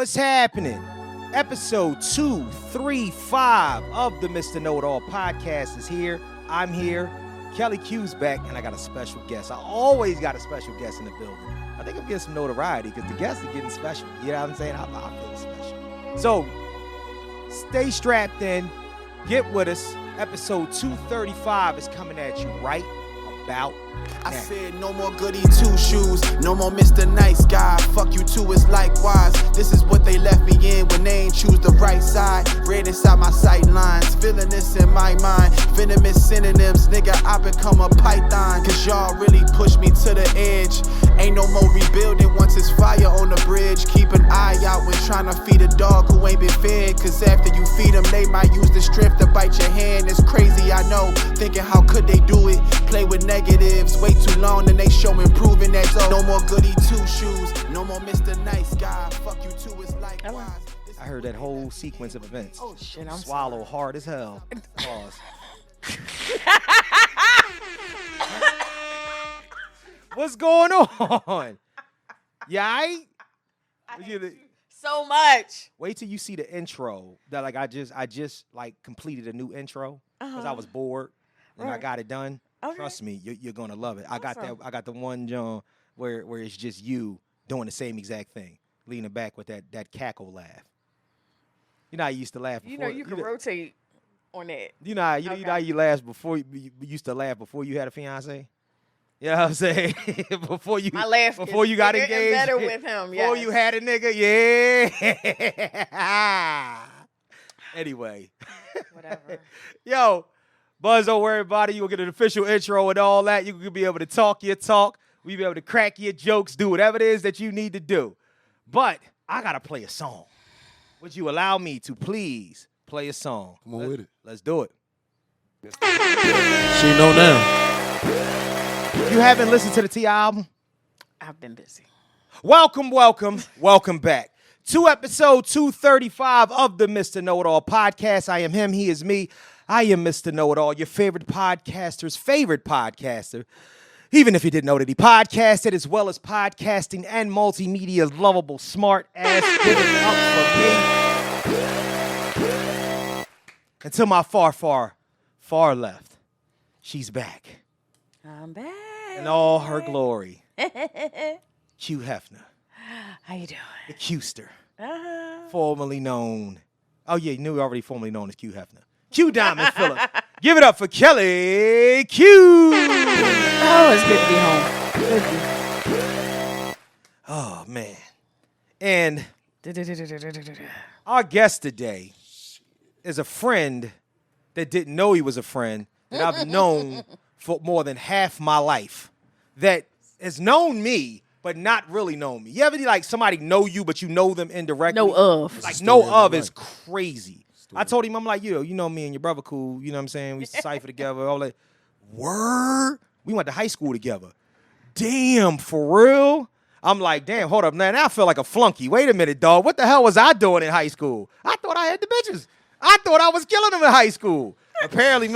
What's happening? Episode 235 of the Mr. Know-It-All podcast is here. I'm here. Kellie Q's back, and I got a special guest. I always got a special guest in the building. I think I'm getting some notoriety because the guests are getting special. You know what I'm saying? I feel special. So, stay strapped in. Get with us. Episode 235 is coming at you right about I said no more goody two shoes, no more Mr. Nice Guy. Fuck you too, it's likewise. This is what they left me in when they ain't choose the right side. Red inside my sight lines, feeling this in my mind. Venomous synonyms, nigga, I become a python. Cause y'all really push me to the edge. Ain't no more rebuilding once it's fire on the bridge. Keep an eye out when trying to feed a dog who ain't been fed. Cause after you feed them, they might use the strength to bite your hand. It's crazy, I know. Thinking how could they do it? Play with negatives. Way too long and they show improving that. So no more goody two shoes. No more Mr. Nice Guy. Fuck you too, it's likewise. I heard that whole sequence of events. Oh shit, I'm Swallow sorry. hard as hell. Pause. What's going on? Yeah, I so much. wait till you see the intro. That like I just like completed a new intro because I was bored and I Right. got it done. Okay. Trust me, you're gonna love it. I got Awesome. that. I got the one John where it's just you doing the same exact thing, leaning back with that cackle laugh. You know how you used to laugh before. You know you can rotate on that. You know how you laughed before you used to laugh before you had a fiance. You know what I'm saying? before you My laugh before is you got bigger and engaged. better with him, Before yes. you had a nigga, yeah. Anyway. Whatever. Yo, Buhzz, don't worry about it. You'll get an official intro and all that. You can be able to talk your talk. We'll be able to crack your jokes, do whatever it is that you need to do. But I got to play a song. Would you allow me to please play a song? Come on with it. Let's do it. She know now. You haven't listened to the T album? I've been busy. Welcome back to episode 235 of the Mr. Know-It-All podcast. I am him, he is me. I am Mr. Know-It-All, your favorite podcaster's favorite podcaster. Even if you didn't know that he podcasted, as well as podcasting and multimedia, lovable, smart ass. Give it up for me. And to my far left, she's back I'm back. in all her glory. Q Hefner, How you doing? the Qster. Uh-huh. Formerly known. Oh, yeah, you knew already formerly known as Q Hefner. Q Diamond Phillip. Give it up for Kellie Q. Oh, it's good to be home. Oh, man. And Good. our guest today is a friend that didn't know he was a friend that I've known for more than half my life, that has known me but not really known me. You ever like somebody know you but you know them indirectly? Know of. Like Story know of of your is life. crazy. I told him, I'm like, you know me and your brother cool. You know what I'm saying? We used to cipher together. All that. Word? We went to high school together. Damn, for real? I'm like, damn, hold up. Now I feel like a flunky. Wait a minute, dog. What the hell was I doing in high school? I thought I had the bitches. I thought I was killing them in high school. Apparently,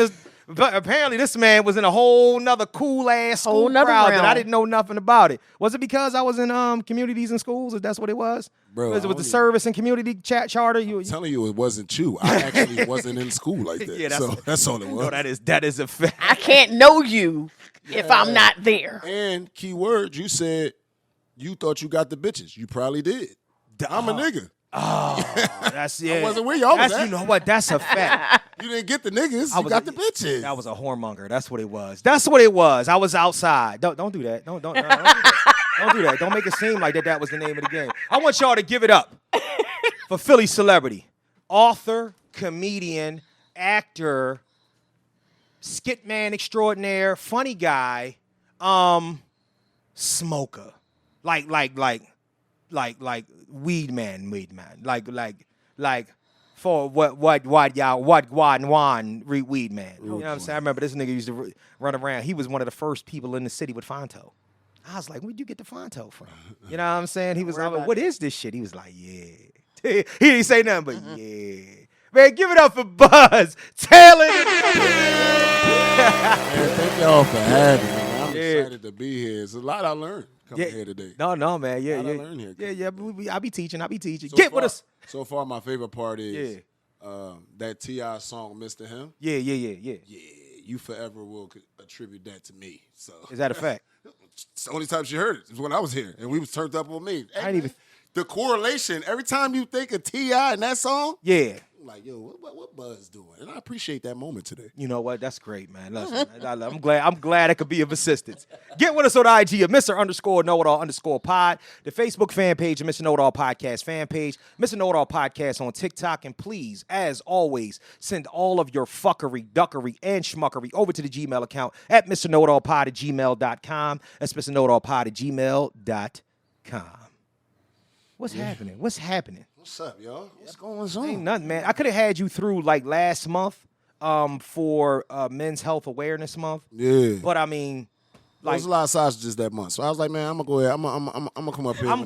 this man was in a whole nother cool ass school Whole nother crowd that I realm. didn't know nothing about it. Was it because I was in communities and schools? If that's what it was? Bro, Was it I with the don't service and community charter? I'm telling you, it wasn't you. I actually wasn't in school like that. Yeah, so that's all it was. No, that is a fact. I can't know you if I'm not there. And key word, you said you thought you got the bitches. You probably did. I'm a nigga. Oh, that's yeah. I wasn't where y'all was That's, at. you know what? That's a fact. You didn't get the niggas. I You was got a- the bitches. That was a whoremonger. That's what it was. That's what it was. I was outside. Don't do that. Don't do that. Don't do that. Don't make it seem like that was the name of the game. I want y'all to give it up for Philly celebrity, author, comedian, actor, skit man extraordinaire, funny guy, smoker, like weed man, like for what weed man. You know what I'm saying? I remember this nigga used to run around. He was one of the first people in the city with Fonto. I was like, where'd you get the Fonto from? You know what I'm saying? He was like, what is this shit? He was like, yeah. He didn't say nothing, but yeah. Man, give it up for Buhzz Taylor. Man, thank y'all for having me. excited to be here. It's a lot I learned coming Yeah. here today. No, man. Yeah, How'd I yeah. learn here? Yeah. I be teaching. So Get far, with us. So far, my favorite part is that T.I. song, Mr. Him. Yeah. Yeah, you forever will attribute that to me. So Is that a fact? it's the only time she heard it was when I was here, and we was turned up on me. Hey, I ain't even. the correlation, every time you think of T.I. in that song, Yeah. I'm like, yo, what Buhzz doing? And I appreciate that moment today. You know what? That's great, man. Listen, I'm glad I could be of assistance. Get with us on the IG of Mr._KnowItAll_pod, the Facebook fan page of Mr. Know-It-All Podcast fan page, Mr. Know-It-All Podcast on TikTok, and please, as always, send all of your fuckery, duckery, and schmuckery over to the Gmail account at MrKnowItAllPod@gmail.com. That's MrKnowItAllPod@gmail.com. What's happening? What's happening? What's up, y'all? What's going on? Ain't nothing, man. I could have had you through like last month for Men's Health Awareness Month. Yeah. But I mean, There was a lot of sausages that month. So I was like, man, I'm going to go ahead. I'm gonna come up here. I'm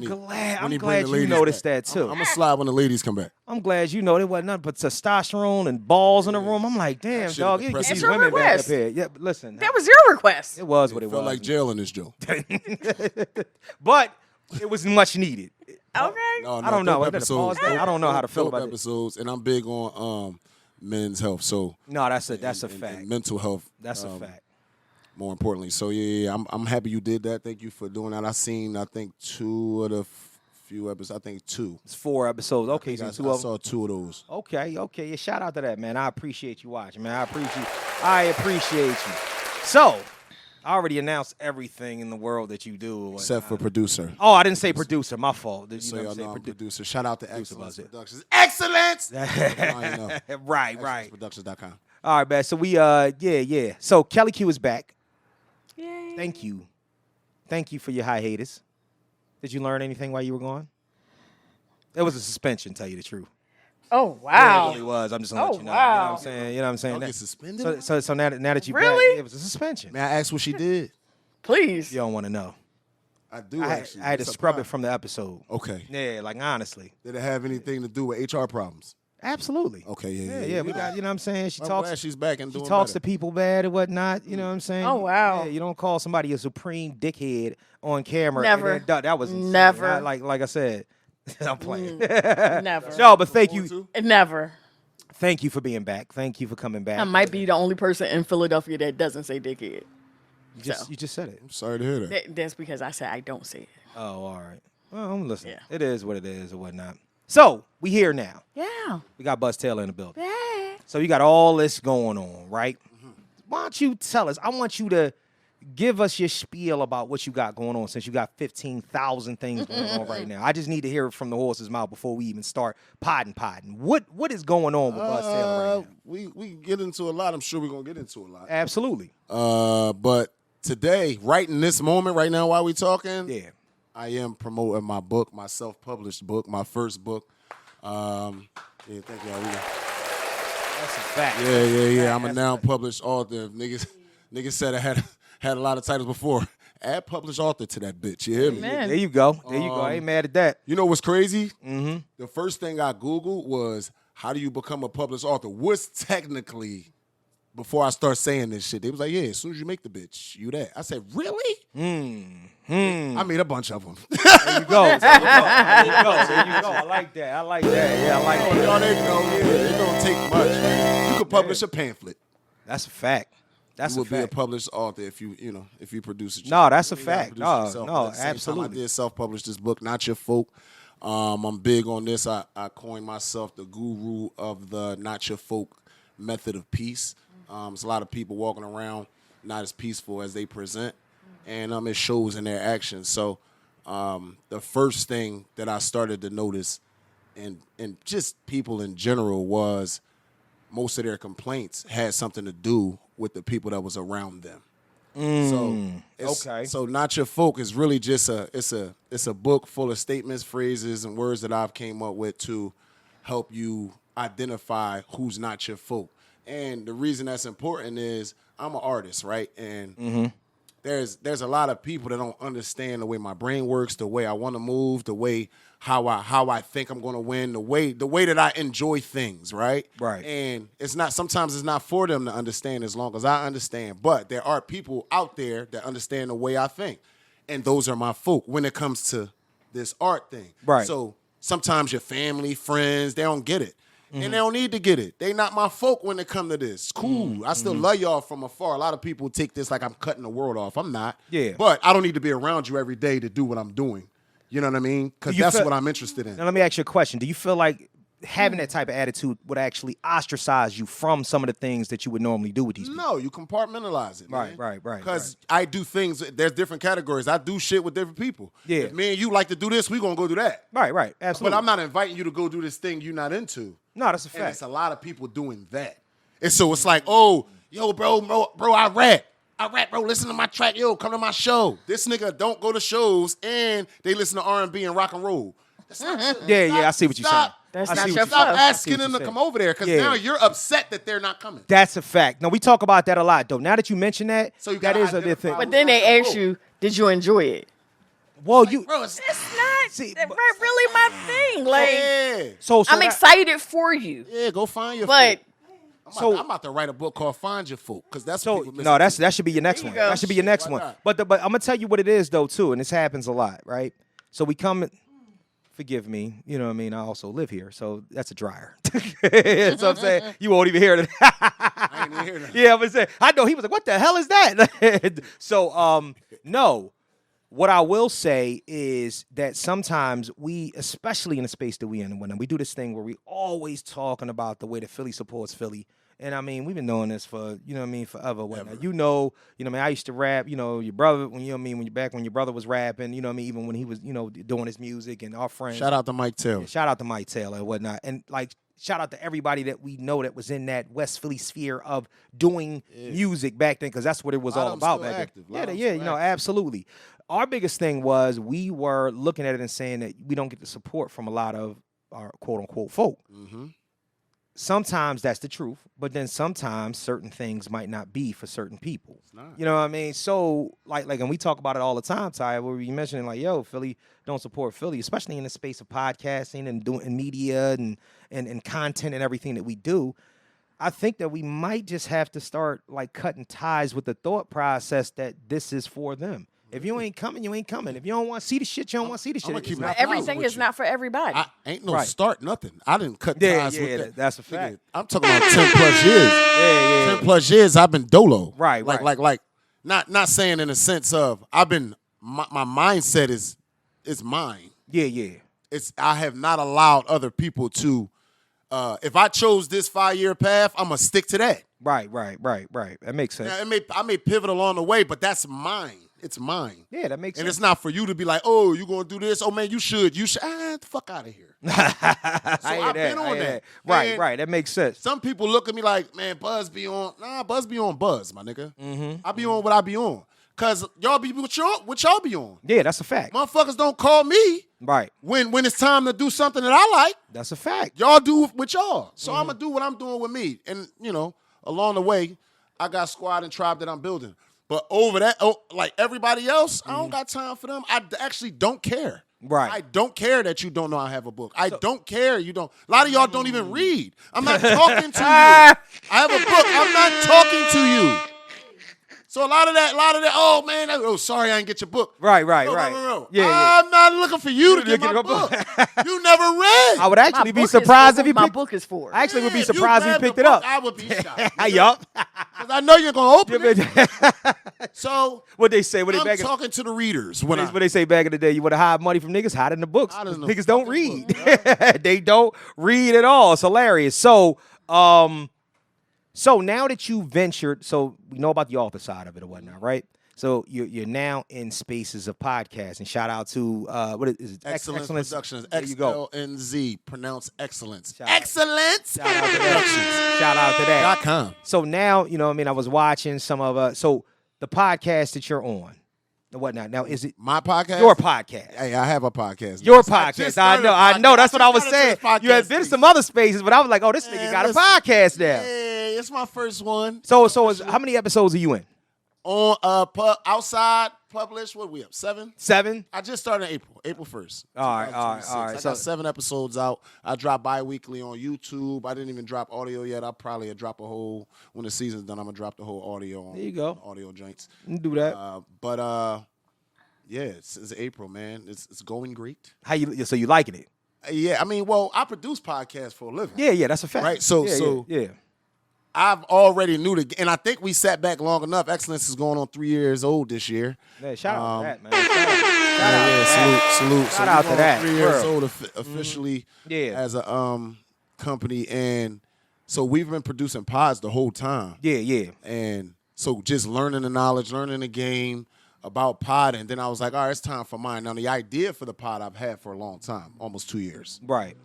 glad you noticed that too. I'm going to slide when the ladies come back. I'm glad you know there wasn't nothing but testosterone and balls in the room. I'm like, damn, shit dog, is you get depressing. these It's your women back up request. here. Yeah, but listen, That was your request. it was what it Felt was. like jail in this joint. But it was much needed. Okay. No, I don't know. dope I gotta pause that. I don't know how to feel dope about it. episodes, and I'm big on men's health. So No, that's a and fact. mental health. That's a fact. More importantly, so yeah, I'm happy you did that. Thank you for doing that. I think 2 of the few episodes. I think 2. It's 4 episodes. Okay, so I 2 of them. saw 2 of those. Okay. Yeah, shout out to that, man. I appreciate you watching, man. I appreciate you. So, I already announced everything in the world that you do. Except for producer. Oh, I didn't say producer. My fault. So what y'all I'm saying? know I'm producer. Shout out to Producer Excellence Buhzz. Productions. Excellence! Right. ExcellenceProductions.com. All right, man. So we yeah. So Kellie Q is back. Yay. Thank you for your hiatus. Did you learn anything while you were gone? It was a suspension, tell you the truth. Oh, It wow. really was. I'm just gonna let you know. wow. You know what I'm saying? Don't get suspended? So now that you Really? back, it was a suspension. May I ask what she did? Please. You don't want to know. I do I actually. had to It's a scrub crime. it from the episode. Okay. Yeah, like honestly. Did it have anything to do with HR problems? Absolutely. Okay, Yeah, we got, you know what I'm saying? She I'm talks glad she's back and She doing talks better. to people bad and whatnot. You know what I'm saying? Oh, wow. Yeah, you don't call somebody a supreme dickhead on camera. Never. And then, that was insane. Never. Like I said, I'm playing. Never. No, but thank you Never. for being back. Thank you for coming back. I might be the only person in Philadelphia that doesn't say dickhead. You just said it. I'm sorry to hear that. That's because I said I don't say it. Oh, all right. Well, listen. Yeah. It is what it is or whatnot. So we here now. Yeah. We got Buhzz Taylor in the building. Yeah. So you got all this going on, right? Why don't you tell us? I want you to give us your spiel about what you got going on, since you got 15,000 things going on right now. I just need to hear it from the horse's mouth before we even start podding. What is going on with Buhzz Taylor right now? We can get into a lot. I'm sure we're gonna get into a lot. Absolutely. But today, right in this moment, right now, while we talking, Yeah. I am promoting my book, my self-published book, my first book. Yeah, thank y'all. That's a fact. Yeah. I'm a now published author. Niggas said I had a lot of titles before. Add published author to that bitch. You hear me? Amen. There you go. I ain't mad at that. You know what's crazy? Mm-hmm. The first thing I Googled was, how do you become a published author? What's technically, before I start saying this shit, they was like, yeah, as soon as you make the bitch, you that. I said, really? I made a bunch of them. There you go. There you go. I like that. Yeah, I like that. Y'all didn't know, it don't take much, man. You could publish a pamphlet. That's a fact. That's You a would be a fact. published author if you produce it. No, that's a You gotta fact. produce No, yourself. no, At the same time, absolutely. I did self-publish this book, Not Your Folk. I'm big on this. I coined myself the guru of the Not Your Folk method of peace. There's a lot of people walking around not as peaceful as they present, and it shows in their actions. So the first thing that I started to notice, and just people in general, was most of their complaints had something to do with the people that was around them. So Not Your Folk is really just it's a book full of statements, phrases, and words that I've came up with to help you identify who's not your folk. And the reason that's important is I'm an artist, right? And there's a lot of people that don't understand the way my brain works, the way I want to move, the way how I think I'm going to win, the way that I enjoy things, right? Right. And sometimes it's not for them to understand as long as I understand, but there are people out there that understand the way I think. And those are my folk when it comes to this art thing. Right. So sometimes your family, friends, they don't get it. And they don't need to get it. They not my folk when it come to this. It's cool. I still love y'all from afar. A lot of people take this like I'm cutting the world off. I'm not. Yeah. But I don't need to be around you every day to do what I'm doing. You know what I mean? Because that's what I'm interested in. Now, let me ask you a question. Do you feel like having that type of attitude would actually ostracize you from some of the things that you would normally do with these people? No, you compartmentalize it, man. Right. Because I do things, there's different categories. I do shit with different people. Yeah. If me and you like to do this, we going to go do that. Right. Absolutely. But I'm not inviting you to go do this thing you're not into. No, that's a And fact. it's a lot of people doing that. And so it's like, oh, yo, bro, I rap, bro. Listen to my track. Yo, come to my show. This nigga don't go to shows and they listen to R&B and rock and roll. That's not Yeah, I see what you're saying. That's I not see your what you're fault. saying. Stop asking I see what them to you're come saying. over there because Yeah. now you're upset that they're not coming. That's a fact. No, we talk about that a lot, though. Now that you mention that, So you that gotta is a good identify thing. But then they ask you, did you enjoy it? Well, you Bro, it's It's See, not but- really my thing. Like, yeah. so I'm that- excited for you. Yeah, go find your But folk. I'm about to write a book called Find Your Folk because that's what So people miss. no, that should be your next There one. you go. That should be your next Why one. not? But I'm gonna tell you what it is though too, and this happens a lot, right? So we come. Forgive me, you know what I mean. I also live here, so that's a dryer. That's what I'm saying. You won't even hear it. I ain't even hear that. Yeah, I'm gonna say. I know he was like, "What the hell is that?" So, no. What I will say is that sometimes we, especially in the space that we in, when we do this thing where we always talking about the way that Philly supports Philly. And I mean, we've been doing this for, you know what I mean, forever. Whatnot. You know what I mean, I used to rap, you know, your brother, when you know what I mean, when your brother was rapping, you know what I mean, even when he was, you know, doing his music and our friends. Shout out to Mike Taylor. Shout out to Mike Taylor and whatnot. And like, shout out to everybody that we know that was in that West Philly sphere of doing music back then, because that's what it was Lot all of them about still back active. then. Lot of them Yeah, still you know, active. absolutely. Our biggest thing was we were looking at it and saying that we don't get the support from a lot of our quote unquote folk. Mm-hmm. Sometimes that's the truth, but then sometimes certain things might not be for certain people. not. You know what I mean? So like, and we talk about it all the time, Ty, where we mentioning like, yo, Philly don't support Philly, especially in the space of podcasting and doing media and content and everything that we do. I think that we might just have to start like cutting ties with the thought process that this is for them. If you ain't coming, you ain't coming. If you don't want to see the shit, you don't want to see the shit. I'ma It's keep it not- everything with is you. not for everybody. I ain't no Right. start nothing. I didn't cut Yeah, ties yeah, with that. that's a Nigga, fact. I'm talking about 10 plus years. Yeah. 10 plus years I've been dolo. Right, Like not saying in the sense of I've been my mindset is mine. Yeah. I have not allowed other people to if I chose this 5-year path, I'm gonna stick to that. Right. That makes sense. Now, I may pivot along the way, but that's mine. It's mine. Yeah, that makes And sense. it's not for you to be like, oh, you gonna do this? Oh man, you should. The fuck out of here. I hear I've been I on hear that. Right, And that makes sense. Some people look at me like, man, Buhzz be on. Nah, Buhzz be on Buhzz, my nigga. Mm-hmm. I be on what I be on. Cause y'all be what y'all be on. Yeah, that's a fact. Motherfuckers don't call me Right, when it's time to do something that I like. that's a fact. Y'all do with y'all. So Mm-hmm. I'm gonna do what I'm doing with me. And you know, along the way, I got squad and tribe that I'm building. But over that, like everybody else, I don't got time for them. I actually don't care. Right. I don't care that you don't know I have a book. I don't care you don't. A lot of y'all don't even read. I'm not talking to you. I have a book. I'm not talking to you. So a lot of that, oh man, sorry I didn't get your book. Right. No. Yeah. I'm not looking for you to You get get my my book. book. You never read. I would My actually be book is surprised for if you who my picked. book is for. I actually would be If you surprised if you grabbed the picked it book, up. I would be shocked. Yup. Because I know you're going to open it. So What they say? What I'm they back? talking to the readers. What they say back in the day? You want to hide money from niggas? Hide in the books. Hide in the Niggas don't fucking read. book, They don't read at all. It's hilarious. So now that you ventured, so we know about the author side of it or whatnot, right? So you're now in spaces of podcasting. Shout out to what is it? Excellence Productions. There you go. XLNZ. Pronounce excellence. Shout out. Excellence. Shout out to that. Shout out to that. .com. So now, you know what I mean, I was watching some of so the podcast that you're on and whatnot. Now, is it My podcast? your podcast? Hey, I have a podcast. Your I podcast. just I started know. a I know. podcast. That's what I was just got saying. into this You had podcast been to thing. some other spaces, but I was like, oh, this nigga Man, got a listen. podcast now. Yeah, it's my first one. So how many episodes are you in? On outside published. What we up? 7? 7? I just started in April 1st. All right. 2026. I got 7 episodes out. I drop bi-weekly on YouTube. I didn't even drop audio yet. I'll probably drop a whole, when the season's done, I'm going to drop the whole audio on There you go. audio joints. You can do that. Yeah, it's April, man. It's going great. So you liking it? Yeah, I mean, well, I produce podcasts for a living. Yeah, that's a fact. Right, so yeah. I've already knew and I think we sat back long enough. Excellence is going on 3 years old this year. Yeah, shout out to that, man. Salute. Shout out to that. 3 years old officially as a company, and so we've been producing pods the whole time. Yeah. And so just learning the knowledge, learning the game about pod, and then I was like, all right, it's time for mine. Now the idea for the pod I've had for a long time, almost 2 years. Right.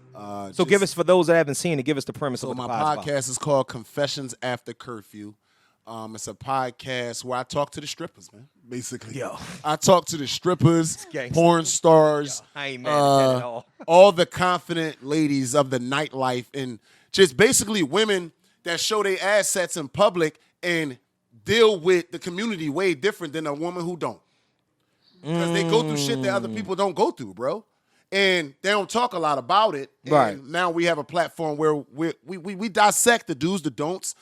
So give us, for those that haven't seen it, give us the premise of So what the my pod's about. podcast is called Confessions After Curfew. It's a podcast where I talk to the strippers, man. Basically, I talk to the strippers, porn stars, I ain't mad at that at all. all the confident ladies of the nightlife, and just basically women that show their assets in public and deal with the community way different than a woman who don't, because they go through shit that other people don't go through, bro. And they don't talk a lot about it. Right. And now we have a platform where we dissect the do's, the don'ts,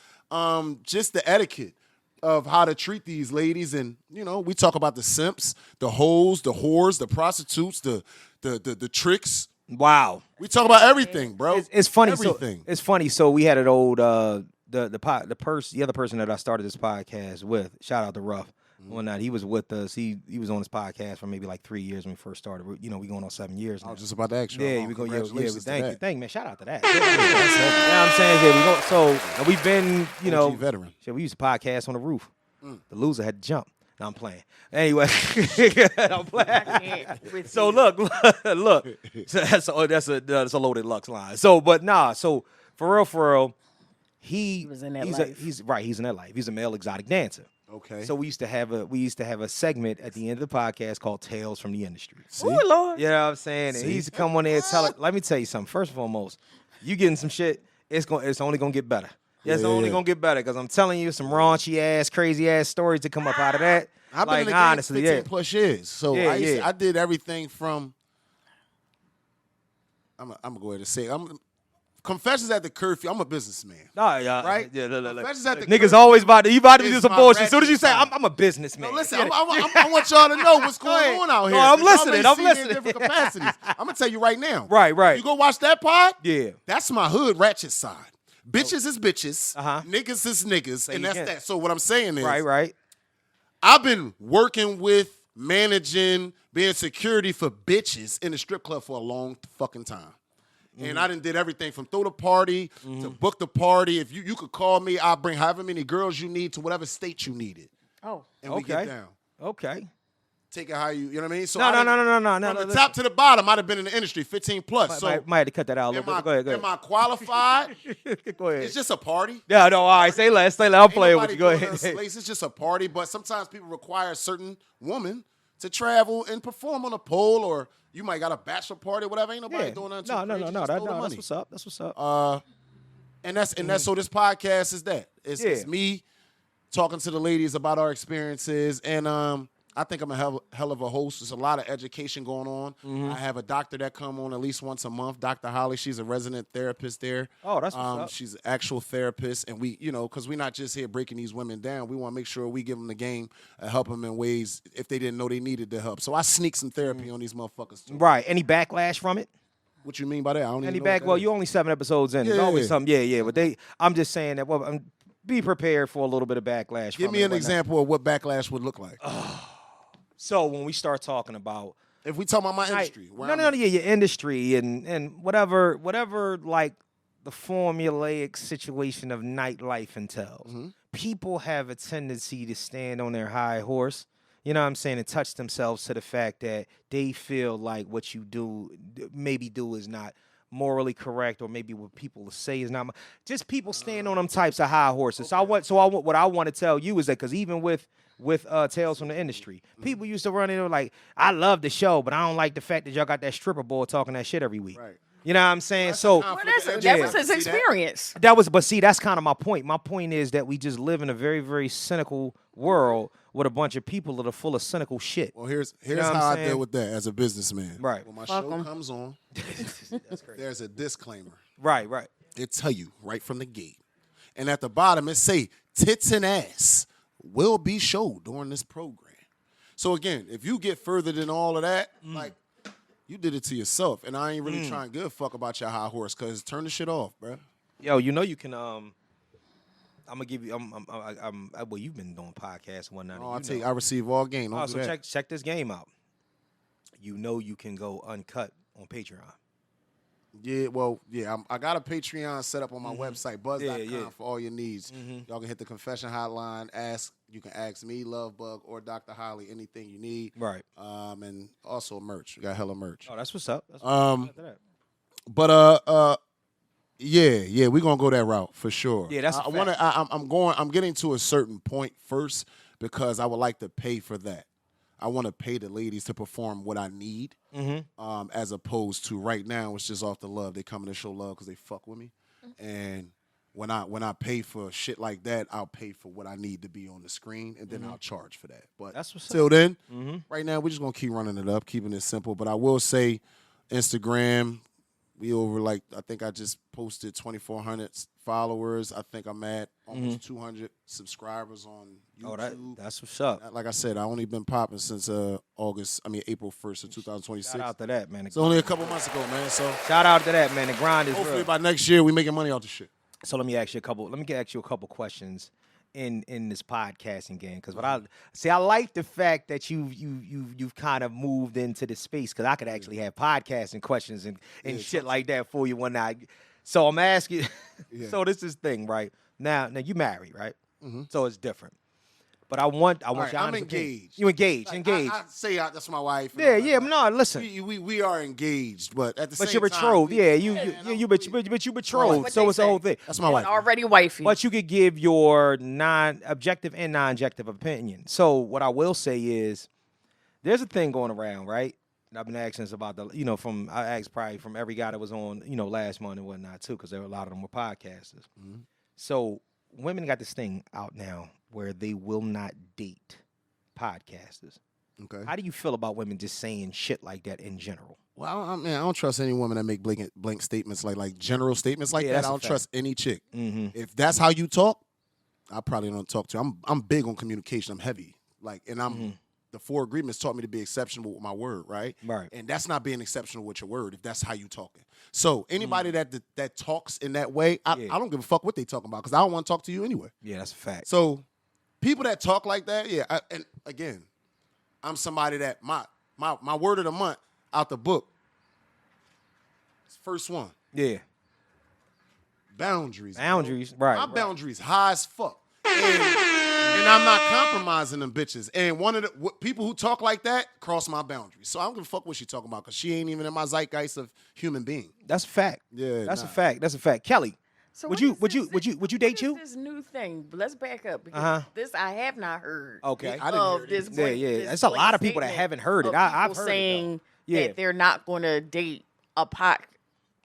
just the etiquette of how to treat these ladies. And, we talk about the simps, the hoes, the whores, the prostitutes, the tricks. Wow. We talk about everything, bro. It's funny. Everything. So, it's funny. So we had an old the other person that I started this podcast with. Shout out to Ruff. One night he was with us. He was on this podcast for maybe like 3 years when we first started. We going on 7 years now. I was just about to ask you. Yeah, we go. Yeah, thank you, man. Shout out to that. I'm saying, and we've been, OG veteran. Shit, we used to podcast on the roof. The loser had to jump. No, I'm playing. Anyway, I'm playing. So look. So that's a loaded Lux line. So, but nah. So for real, he was in that life. He's in that life. He's a male exotic dancer. Okay. So we used to have a segment at the end of the podcast called Tales from the Industry. Oh Lord. You know what I'm saying? And he used to come on there and tell it. Let me tell you something. First and foremost, you getting some shit, it's only gonna get better. It's only gonna get better, because I'm telling you some raunchy ass, crazy ass stories to come up out of that. I've been in the game honestly, 15 plus years. So I did everything from I'm gonna go ahead and say it. Confessions at the Curfew. I'm a businessman. Oh, yeah. Right? Yeah, look. Confessions at the Niggas Curfew always about to be is do some my bullshit. As soon as you ratchet say side. I'm a businessman. No, listen, I want y'all to know what's going on out here. No, I'm 'cause y'all listening, may I'm see me in listening. different capacities. I'm gonna tell you right now. Right. You go watch that pod? Yeah. That's my hood ratchet side. Bitches is bitches. Uh-huh. Niggas is niggas. And you that's can. that. So what I'm saying is, Right. I've been working with, managing, being security for bitches in the strip club for a long fucking time. And I done did everything from throw the party to book the party. If you could call me, I'll bring however many girls you need to whatever state you need it. Oh. And we get down. Okay. Take it how you know what I mean? So No. From the top to the bottom, I'd have been in the industry 15 plus. So Might have to cut that out a little bit. Go ahead. am I qualified? Go ahead. It's just a party. Yeah, no, all right. Say less. I'm playing with Nobody you. Go doing ahead. us It's just a party, but sometimes people require a certain woman to travel and perform on a pole, or you might got a bachelor party or whatever. Ain't nobody doing nothing too crazy. Just throw the money. That's what's up. And that's so this podcast is that. It's me talking to the ladies about our experiences, and I think I'm a hell of a host. There's a lot of education going on. I have a doctor that come on at least once a month, Dr. Holly. She's a resident therapist there. Oh, that's what's up. She's an actual therapist, and we, because we're not just here breaking these women down. We want to make sure we give them the game and help them in ways if they didn't know they needed the help. So I sneak some therapy on these motherfuckers too. Right. Any backlash from it? What you mean by that? I don't even Any know. back? Well, you only 7 episodes in. There's always something. Yeah. But I'm just saying that. Well, be prepared for a little bit of backlash. Give me an example of what backlash would look like. So when we start talking about, if we talk about my industry, your industry and whatever like the formulaic situation of nightlife entails. People have a tendency to stand on their high horse, you know what I'm saying, and touch themselves to the fact that they feel like what you do is not morally correct, or maybe what people say is not. Just people stand on them types of high horses. Okay. What I want to tell you is that, because even with Tales from the Industry, people used to run in there like, I love the show, but I don't like the fact that y'all got that stripper boy talking that shit every week. Right. You know what I'm saying? That's So that was his experience. but see, that's kind of my point. My point is that we just live in a very, very cynical world with a bunch of people that are full of cynical shit. Well, here's know what how I'm I deal saying? with that as a businessman. Right. When my Fuck show 'em. comes on, there's a disclaimer. Right, right. It tell you right from the gate. And at the bottom, it say, tits and ass will be showed during this program. So, again, if you get further than all of that, like, you did it to yourself. And I ain't really trying to give a fuck about your high horse, because turn the shit off, bro. Yo, you know you can, I'm gonna give you, well, you've been doing podcasts and whatnot. Oh, and I receive all game. Don't Oh, do so that. check this game out. You know you can go uncut on Patreon. Yeah, well, yeah, I got a Patreon set up on my website, Buhzz.com, Yeah. for all your needs. Y'all can hit the confession hotline, you can ask me, Love Bug, or Dr. Holly, anything you need. Right. And also merch. We got hella merch. Oh, that's what's up. That's what's up. After that. But yeah, we're gonna go that route for sure. Yeah, that's a I want to. I'm getting to a certain point first, because I would like to pay for that. I want to pay the ladies to perform what I need, as opposed to right now it's just off the love. They coming to show love because they fuck with me, and when I pay for shit like that, I'll pay for what I need to be on the screen, and then I'll charge for that. But That's what's till then, right now we're just gonna keep running it up, keeping it simple. But I will say, Instagram, we over I think I just posted 2,400 followers. I think I'm at almost 200 subscribers on YouTube. Oh, that's what's up. Like I said, I only been popping since April 1st of 2026. Shout out to that, man. It's only a couple months ago, man. So Shout out to that, man. The grind is hopefully real. by next year we making money off the shit. So let me ask you a couple questions in this podcasting game, because I like the fact that you've kind of moved into the space, because I could actually have podcasting questions and shit like that for you one night. So I'm asking. So this is thing, right? Now you married, right? So it's different. But I want All right, your I'm honest opinion. engaged. You engaged, Like, engaged. I say that's my wife. Yeah. No, listen. We are engaged, but at the same But you're time, betrothed. You betrothed. So it's the whole thing. That's my wife. Already wifey. But you could give your objective and non-objective opinion. So what I will say is, there's a thing going around, right? And I've been asking this about I asked probably from every guy that was on, last month and whatnot too, because a lot of them were podcasters. So women got this thing out now where they will not date podcasters. Okay. How do you feel about women just saying shit like that in general? Well, I don't trust any woman that make blank statements like general statements like Yeah, that. that's I a don't fact. trust any chick. If that's how you talk, I probably don't talk to you. I'm big on communication. I'm heavy. The 4 agreements taught me to be exceptional with my word, right? Right. And that's not being exceptional with your word if that's how you talking. So anybody that talks in that way, I don't give a fuck what they talking about, because I don't want to talk to you anyway. Yeah, that's a fact. So people that talk like that, and again, I'm somebody that my word of the month out the book. First one. Yeah. Boundaries. Boundaries, bro. right. My boundaries high as fuck. And I'm not compromising them bitches. And one of the people who talk like that cross my boundaries. So I don't give a fuck what she talking about, because she ain't even in my zeitgeist of human being. That's a fact. Yeah, That's nah. a fact. That's a fact. Kelly, So would what you is date you? What is this new thing? Let's back up, because this I have not heard. Okay. I didn't hear Of it this either. blank, Yeah. this It's a lot blank of people that statement haven't heard it. of I've people heard it, though. saying Yeah. that they're not going to date a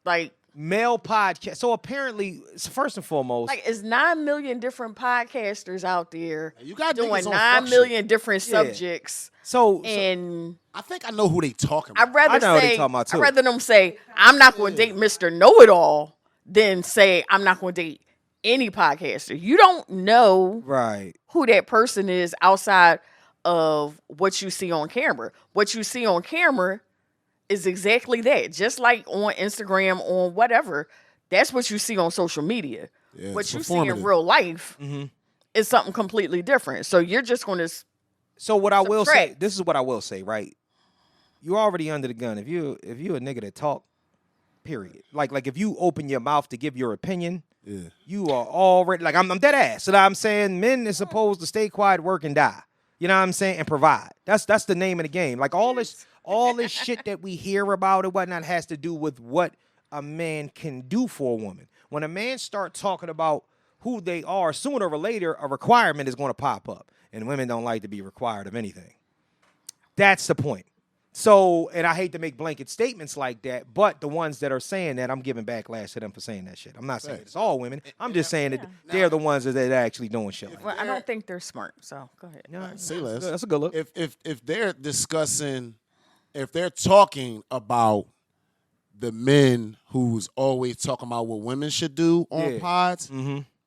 like Male podcast. So apparently, first and foremost, it's 9 million different podcasters out there You got doing niggas on 9 fuck million different Yeah. subjects. so And I think I know who they talking about. I'd rather I know what they say, talking about, too. I'd rather them say, I'm not going to date Mr. Know-It-All than say, I'm not going to date any podcaster. You don't know right. who that person is outside of what you see on camera. What you see on camera is exactly that. Just like on Instagram, on whatever, that's what you see on social media. Yeah, What it's you see in performative. real life is something completely different. So you're just going to So what I will say, Subtract. this is what I will say, right? You're already under the gun. If you a nigga that talk, period. Like if you open your mouth to give your opinion, you are already I'm dead ass. So I'm saying men is supposed to stay quiet, work, and die. You know what I'm saying? And provide. That's the name of the game. Like all this shit that we hear about and whatnot has to do with what a man can do for a woman. When a man start talking about who they are, sooner or later a requirement is going to pop up. And women don't like to be required of anything. That's the point. So, and I hate to make blanket statements like that, but the ones that are saying that, I'm giving backlash to them for saying that shit. I'm not saying it's all women. I'm just saying that they're the ones that are actually doing shit like Well, I don't think they're smart. So go ahead. that. Say less. That's a good look. If they're discussing, if they're talking about the men who's always talking about what women should do on pods,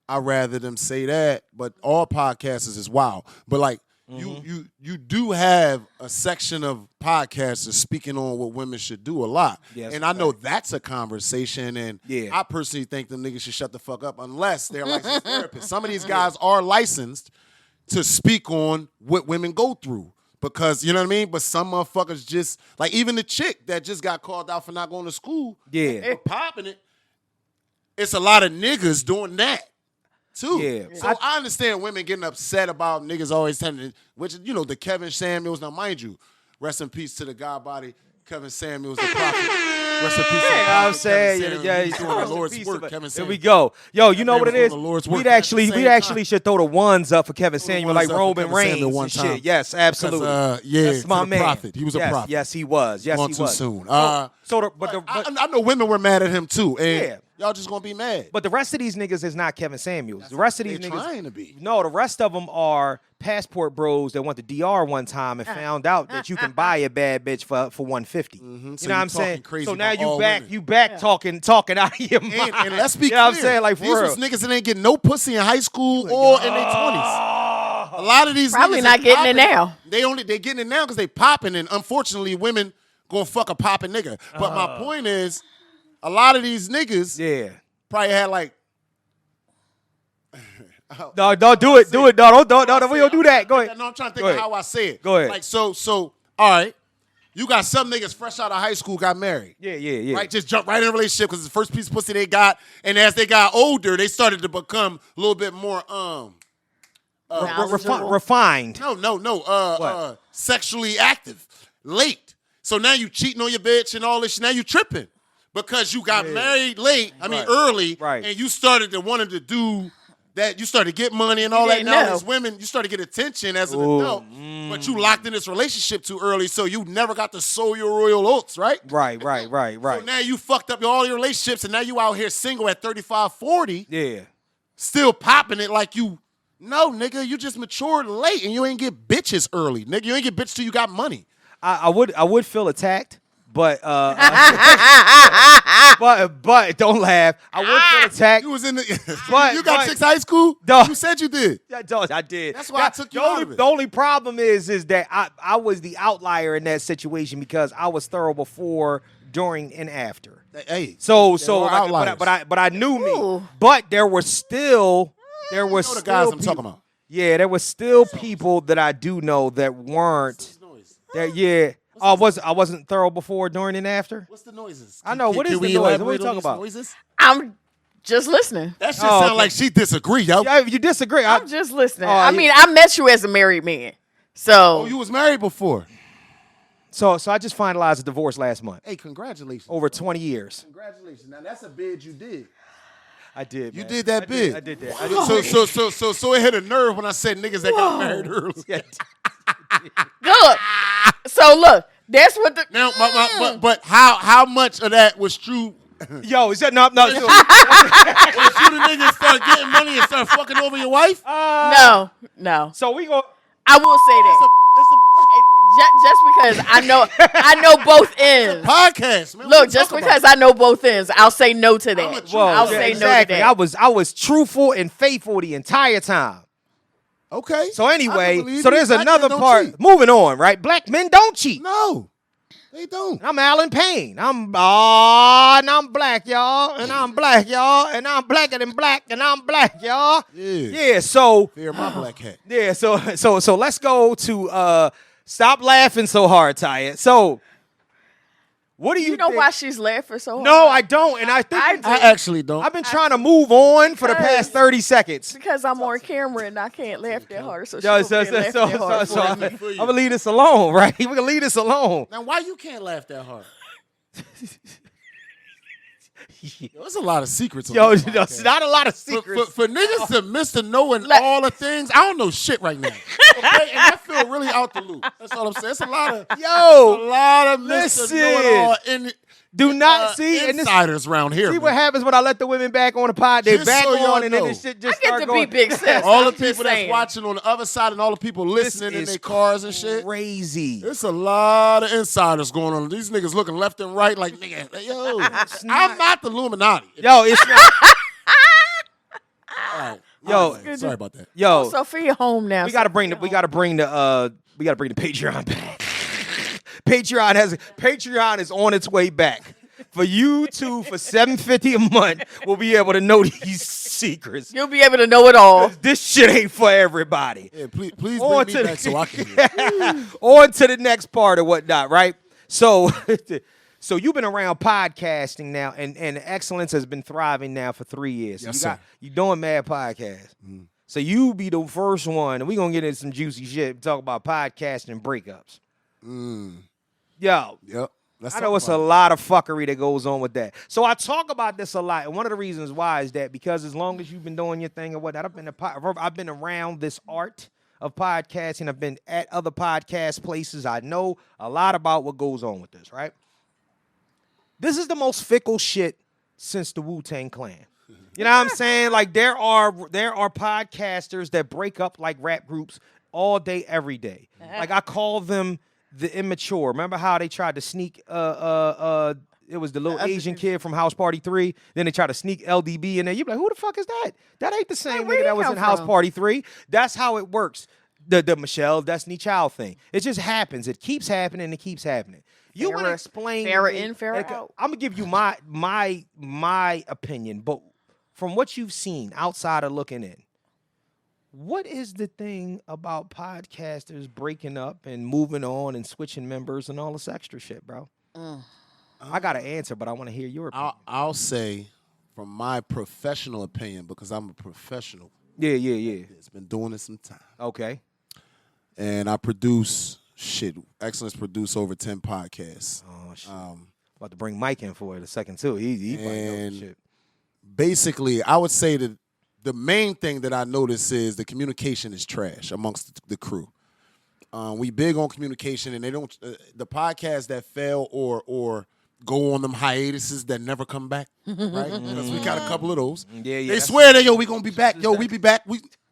I'd rather them say that. But all podcasters is wild. But like you do have a section of podcasters speaking on what women should do a lot. Yes, and I know that's a conversation. And Yeah. I personally think them niggas should shut the fuck up unless they're licensed therapists. Some of these guys are licensed to speak on what women go through. Because, you know what I mean? But some motherfuckers just, like even the chick that just got called out for not going to school, Yeah. popping it, it's a lot of niggas doing that, too. Yeah. So I understand women getting upset about niggas always telling it, which, you know, the Kevin Samuels. Now, mind you, rest in peace to the God body, Kevin Samuels, the prophet. Rest in peace to the I'm prophet, saying, Kevin Samuels. yeah, He's doing the Lord's work, Kevin Here Samuels. we go. Yo, you know man what it was doing is? the Lord's work We'd at the we same actually should throw the ones up for Kevin Samuel like ones up for Roman Kevin Samuel Reigns one and time. shit. Yes, absolutely. Yeah, That's my to the man. prophet. He was a Yes, prophet. Yes, he was. Yes, Gone he too was. soon. But I know women were mad at him too, and Yeah. y'all just gonna be mad. But the rest of these niggas is not Kevin Samuels. The rest of these They're niggas trying to be. No, the rest of them are passport bros that went to DR one time and found out that you can buy a bad bitch for $150. So You know what you I'm talking saying? crazy So now about all women. you back talking out of your mind. And let's be you clear. know what I'm saying? Like for these real. was niggas that ain't getting no pussy in high school or in their 20s. A lot of these Probably niggas not is getting it popping. now. They getting it now because they popping, and unfortunately, women gonna fuck a popping nigga. But my point is, a lot of these niggas Yeah. probably had like. No, don't do it. Do it. No, don't. We don't do that. Go ahead. No, I'm trying to think Go of ahead. how I say it. Go ahead. Like so. All right, you got some niggas fresh out of high school got married. Yeah. Right, just jump right in a relationship because it's the first piece of pussy they got, and as they got older, they started to become a little bit more Refined. sexually active late. So now you cheating on your bitch and all this shit. Now you tripping because you got married late. I mean early, Right. And you started to wanting to do that. You started to get money and all You that. didn't Now know. these women, you started to get attention as an adult, but you locked in this relationship too early, so you never got to sow your royal oats, right? Right. So now you fucked up all your relationships, and now you out here single at 35, 40, Yeah. still popping it like you. No, nigga, you just matured late, and you ain't get bitches early, nigga. You ain't get bitches till you got money. I would feel attacked, but but don't laugh. I would feel attacked. You was in the. But- you got but- 6 high school. Dog. You said you did. I did. That's why I took you the out only, of it. The only problem is that I was the outlier in that situation because I was thorough before, during, and after. Hey, So there are outliers. but I knew me. Ooh. But there were still You know the guys I'm talking about. Yeah, there was still people that I do know that weren't. That yeah. I wasn't thorough before, during, and after. What's the noises? I know. What is Can the we noise? What are elaborate you on talking these about? Noises? I'm just listening. That shit Oh, sound okay. like she disagree, yo. Yeah, you disagree. I'm just listening. Oh, I yeah. mean, I met you as a married man. So Oh, you was married before. So I just finalized a divorce last month. Hey, congratulations. Over 20 years. Congratulations. Now that's a bid you did. I did. You man. did that bid. I did that. I did. So it hit a nerve when I said niggas that got married early. Yeah. good. So look, that's what the Now, but how much of that was true? Yo, is that no? Was you the niggas start getting money and start fucking over your wife? no. So we go. I will say It's that. Just because I know both ends. podcast, man. Look, just because I know both ends, I'll say no to that. Well, I'll yeah, say exactly. no to that. I was truthful and faithful the entire time. Okay. So I anyway, can believe so you. there's Black men another don't part. cheat. Moving on, right? Black men don't cheat. No, they don't. I'm Alan Payne. And I'm black, y'all. And I'm black, y'all. And I'm blacker than black. And I'm black, y'all. Yeah. So Fear my black hat. yeah. So let's go to stop laughing so hard, Taya. So what do you? You know think? why she's laughing so hard? No, I don't. And I think I it's- do. I actually don't. I've been trying to move on for the Because- past 30 seconds. Because I'm on camera and I can't laugh that hard. So, Yo, she's so gonna laugh that hard for me. for you. I'm gonna leave this alone, right? We're gonna leave this alone. Now, why you can't laugh that hard? Yo, there's a lot of secrets. On Yo, this there's podcast. not a lot of secrets. For niggas to miss to knowing Like- all the things, I don't know shit right now. And I feel really out the loop. That's all I'm saying. It's a lot of Mr. listen. Know-it-all in Do not see insiders around here. See what happens when I let the women back on the pod? They Just back so y'all on, and then know. this shit just I get start to going. be big sis. all the I'm just people that's saying. watching on the other side and all the people listening in their cars and shit. Crazy. It's a lot of insiders going on. These niggas looking left and right like, nigga, yo, I'm not the Illuminati. Yo, it's not. All right. Yo, sorry about that. Yo, Sophia home now. we gotta bring the Patreon back. Patreon is on its way back. For you two, for $7.50 a month, we'll be able to know these secrets. You'll be able to know it all. This shit ain't for everybody. Yeah, please bring On me to back so I can hear it. On to the next part or whatnot, right? So, so you've been around podcasting now, and Excellence has been thriving now for 3 years. Yes, So you doing mad podcasts. So you be the first one, and we're going to get into some juicy shit, talk about podcasting and breakups. Yo. Yep. I know it's a lot of fuckery that goes on with that. So I talk about this a lot, and one of the reasons why is that because as long as you've been doing your thing or whatnot, I've been around this art of podcasting. I've been at other podcast places. I know a lot about what goes on with this, right? This is the most fickle shit since the Wu-Tang Clan. You know what I'm saying? Like there are podcasters that break up like rap groups all day, every day. Like I call them the immature. Remember how they tried to sneak it was the little Asian kid from House Party 3. Then they tried to sneak LDB in there. You be like, who the fuck is that? That ain't the same where nigga he that was come in House from? Party 3. That's how it works. The Michelle Destiny Child thing. It just happens. It keeps happening. It keeps happening. You want to explain Farrah to me- in, Farrah out. I'm gonna give you my opinion, but from what you've seen outside of looking in, what is the thing about podcasters breaking up and moving on and switching members and all this extra shit, bro? I got an answer, but I want to hear your opinion. I'll say from my professional opinion, because I'm a professional. Yeah. It's been doing it some time. Okay. And I produce Excellence produce over 10 podcasts. Oh, shit. About to bring Mike in for it a second, too. He probably knows And the shit. basically, I would say that the main thing that I notice is the communication is trash amongst the crew. We big on communication, and they don't. The podcasts that fail or go on them hiatuses that never come back, right? Because we got a couple of those. Yeah. They swear that we gonna be back. We be back.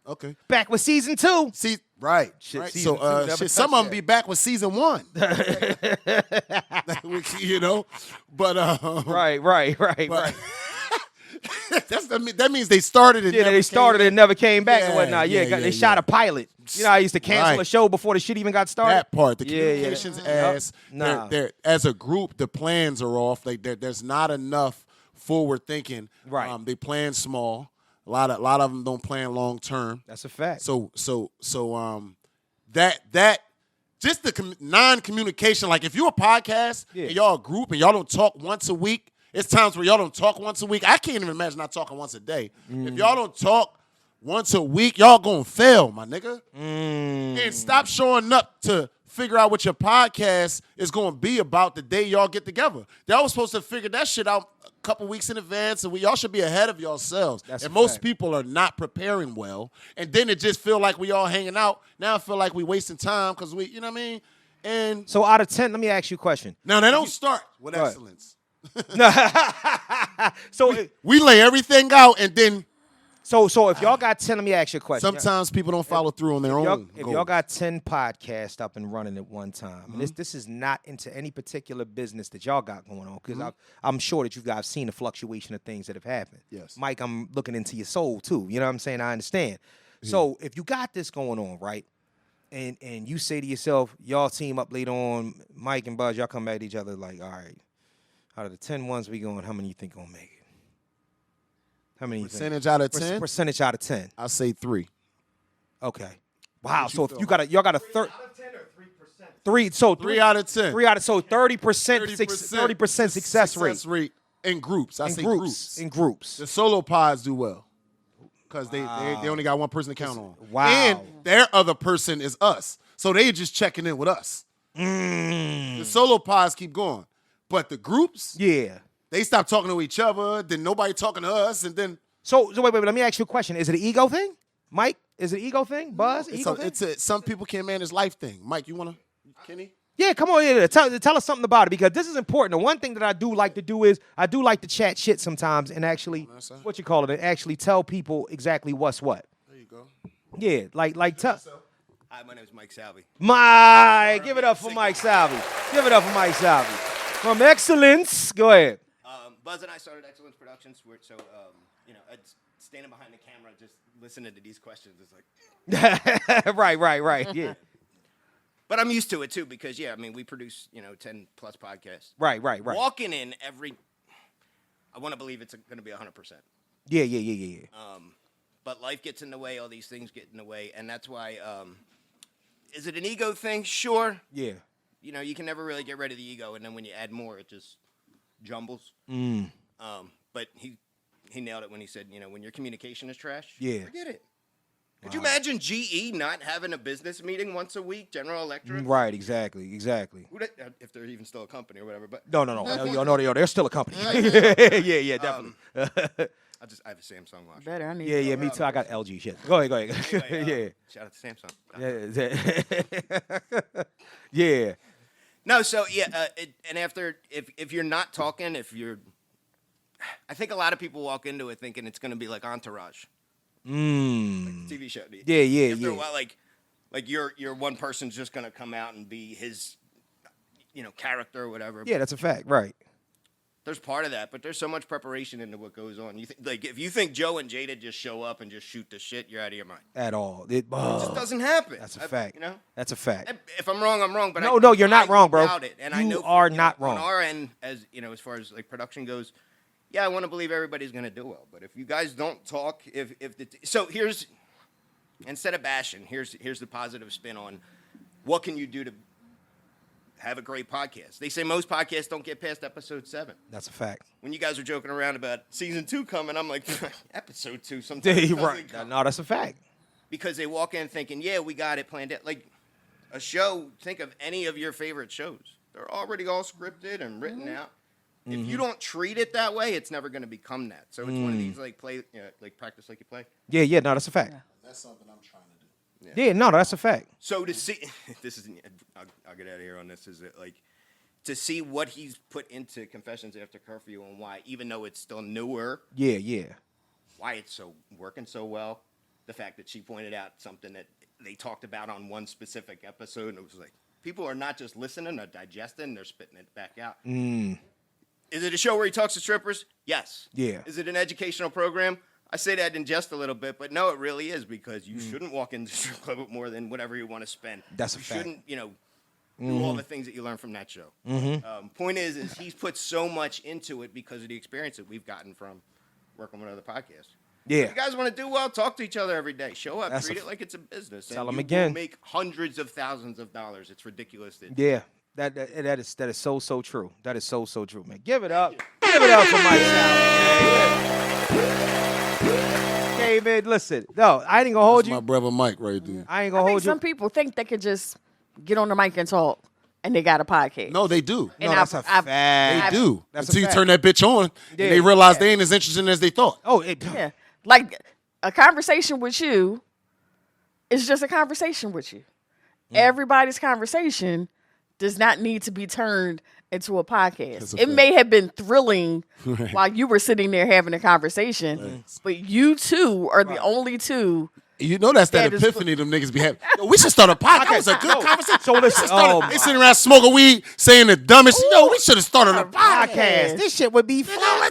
Okay. Back with season 2. See, right. Shit, right. season So, two never some touched of them be back with season 1. You know, but Right. that means they started and Yeah, never they started and never came back and Yeah, whatnat. They shot a pilot. You know, I used to cancel Right. a show before the shit even got started. That part, the Yeah. communications ass. Nah. They're, as a group, the plans are off. Like there's not enough forward thinking. Right. They plan small. A lot of them don't plan long term. That's a fact. So that just the non-communication. Like if you're a podcast and y'all a group and y'all don't talk once a week, it's times where y'all don't talk once a week. I can't even imagine not talking once a day. If y'all don't talk once a week, y'all gonna fail, my nigga. And stop showing up to figure out what your podcast is gonna be about the day y'all get together. Y'all was supposed to figure that shit out a couple weeks in advance, and y'all should be ahead of yourselves. That's and a most fact. people are not preparing well, and then it just feel like we all hanging out. Now I feel like we wasting time because we, you know what I mean? And So out of 10, let me ask you a question. now they don't start with Right. excellence. So We lay everything out, and then So if y'all got 10, let me ask you a question. sometimes people don't follow through on their own. If goals. y'all got 10 podcasts up and running at one time, and this is not into any particular business that y'all got going on, because I'm sure that you guys seen the fluctuation of things that have happened. Yes. Mike, I'm looking into your soul too. You know what I'm saying? I understand. So if you got this going on, right, and you say to yourself, y'all team up later on, Mike and Buhzz, y'all come back to each other like, all right, out of the 10 ones we going, how many you think gonna make it? How many you think? Percentage out of 10? Percentage out of 10. I say 3. Okay. Wow. So if y'all got a third. 3 out of 10. 3 out of 30% success rate in groups. I say groups. in groups. The solo pods do well because they only got one person to count on. Wow. And their other person is us, so they just checking in with us. The solo pods keep going, but the groups, Yeah. they stop talking to each other. Then nobody talking to us, and then So wait. Let me ask you a question. Is it an ego thing, Mike? Is it an ego thing? Buzz? Ego thing? Some people can't manage life thing. Mike, you wanna? Kenny? Yeah, come on in. Tell us something about it because this is important. The one thing that I do like to do is I do like to chat shit sometimes and actually and actually tell people exactly what's what. There you go. Yeah, like tell. Hi, my name is Mike Salvi. Mike, give it up for Mike Salvi. Give it up for Mike Salvi. From Excellence, go ahead. Buzz and I started Excellence Productions, it's standing behind the camera, just listening to these questions. It's like right, yeah. But I'm used to it too because we produce 10 plus podcasts. Right. Walking in I want to believe it's going to be 100%. Yeah. But life gets in the way, all these things get in the way, and that's why. Is it an ego thing? Sure. Yeah. You can never really get rid of the ego, and then when you add more, it just jumbles. But he nailed it when he said, when your communication is trash, forget it. Could you imagine GE not having a business meeting once a week, General Electric? Right, exactly. If they're even still a company or whatever. But No, they're still a company. yeah, definitely. I have a Samsung watch. Better, I need Yeah, me too. I got LG shit. Go ahead. Anyway, shout out to Samsung. Yeah. No, so and after if you're not talking, I think a lot of people walk into it thinking it's going to be like Entourage, like the TV show. Yeah. After a while, like your one person's just going to come out and be his, character or whatever. Yeah, that's a fact. Right. There's part of that, but there's so much preparation into what goes on. If you think Joe and Jada just show up and just shoot the shit, you're out of your mind. At all. It just doesn't happen. That's a fact. That's a fact. If I'm wrong, I'm wrong. But no, you're not wrong, bro. It, and you I know are not wrong. On our end, as far as like production goes, I want to believe everybody's gonna do well. But if you guys don't talk, here's instead of bashing, here's the positive spin on what can you do to have a great podcast. They say most podcasts don't get past episode 7. That's a fact. When you guys were joking around about season 2 coming, I'm like, episode 2 sometimes. Right. No, that's a fact. Because they walk in thinking, we got it planned out. Like a show, think of any of your favorite shows. They're already all scripted and written out. If you don't treat it that way, it's never going to become that. So it's one of these like practice like you play. Yeah. No, that's a fact. That's something I'm trying to do. Yeah, no, that's a fact. So to see, I'll get out of here on this. Is it like to see what he's put into Confessions After Curfew and why, even though it's still newer, why it's working so well. The fact that she pointed out something that they talked about on one specific episode, and it was like people are not just listening, they're digesting, they're spitting it back out. Is it a show where he talks to strippers? Yes. Yeah. Is it an educational program? I say that in jest a little bit, but no, it really is because you shouldn't walk into the strip club with more than whatever you want to spend. That's a fact. You shouldn't, do all the things that you learn from that show. Point is he's put so much into it because of the experience that we've gotten from working with other podcasts. Yeah. If you guys want to do well, talk to each other every day. Show up, treat it like it's a business. Tell and them you again. Will make hundreds of thousands of dollars. It's ridiculous. Yeah. That is so true. That is so true, man. Give it up. Give it up for Mike Salvi. Hey, man, listen. No, I ain't gonna hold you. My brother Mike right there. I ain't gonna hold you. Some people think they could just get on the mic and talk, and they got a podcast. No, they do. No, that's a fact. They do. That's a Until you fact. turn that bitch on, and they realize they ain't as interesting as they thought. Oh, Yeah, like a conversation with you is just a conversation with you. Everybody's conversation does not need to be turned into a podcast. It may have been thrilling while you were sitting there having a conversation, but you two are the only two. You know that's that epiphany them niggas be having. Yo, we should start a podcast. That was a good conversation. So listen, they sitting around smoking weed, saying the dumbest. Yo, we should have started a podcast. This shit would be fun.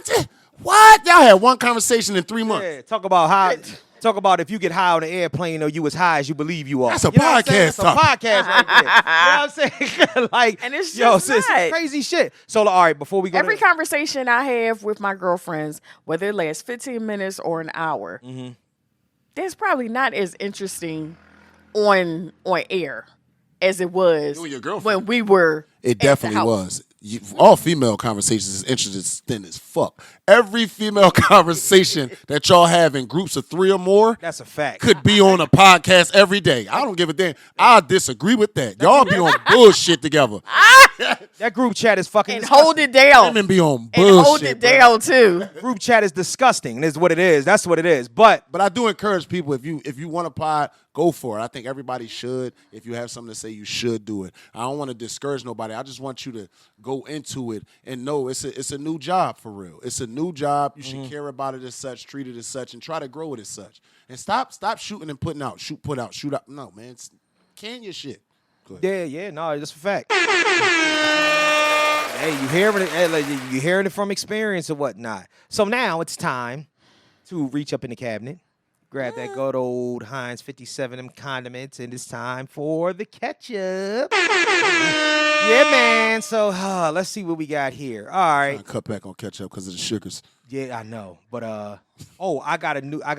What? Y'all had one conversation in 3 months. Yeah, talk about if you get high on an airplane or you as high as you believe you are. That's a You know what I'm saying? podcast That's a podcast right there. You know what I'm saying? Like, And it's yo, just sis, not. crazy shit. So, all right, before we go Every to conversation I have with my girlfriends, whether it lasts 15 minutes or an hour, that's probably not as interesting on air as it was You and your girlfriend. when we were It at the definitely house. was. All female conversations is interesting as fuck. every female conversation that y'all have in groups of 3 or more. That's a fact. Could be on a podcast every day. I don't give a damn. I disagree with that. Y'all be on bullshit together. That group chat is fucking And disgusting. hold it down. Women be on And bullshit. hold it bro. down too. Group chat is disgusting. Is what it is. That's what it is. But But I do encourage people, if you want a pod, go for it. I think everybody should. If you have something to say, you should do it. I don't want to discourage nobody. I just want you to go into it and know it's a new job for real. It's a new job. You should care about it as such, treat it as such, and try to grow it as such. And stop shooting and putting out. Shoot out. No, man. Can your shit. Go ahead. yeah, no, that's a fact. Hey, you hearing it? Hey, like, you hearing it from experience or whatnot. So now it's time to reach up in the cabinet, grab that good old Heinz 57 them condiments, and it's time for the ketchup. Yeah, man. So let's see what we got here. All right. I cut back on ketchup because of the sugars. Yeah, I know. But I got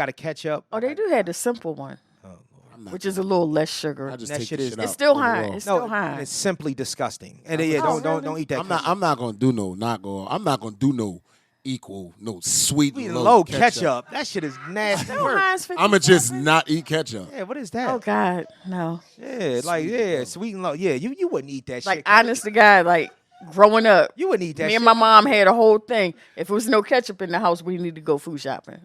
a ketchup. Oh, they do have the simple one, which is a little less sugar. I just That take shit the is- shit It's out still overall. high. It's No, still high. it's simply disgusting. And Oh, don't eat that. I'm not gonna do no sweet Sweet and and low low ketchup. That shit is nasty. Still Heinz I'ma just 57? not eat ketchup. Yeah, what is that? Oh God, no. Yeah, sweet and low. Yeah, you wouldn't eat that Like shit. honest to God, like growing up, You wouldn't eat that me shit. and my mom had a whole thing. If there was no ketchup in the house, we need to go food shopping.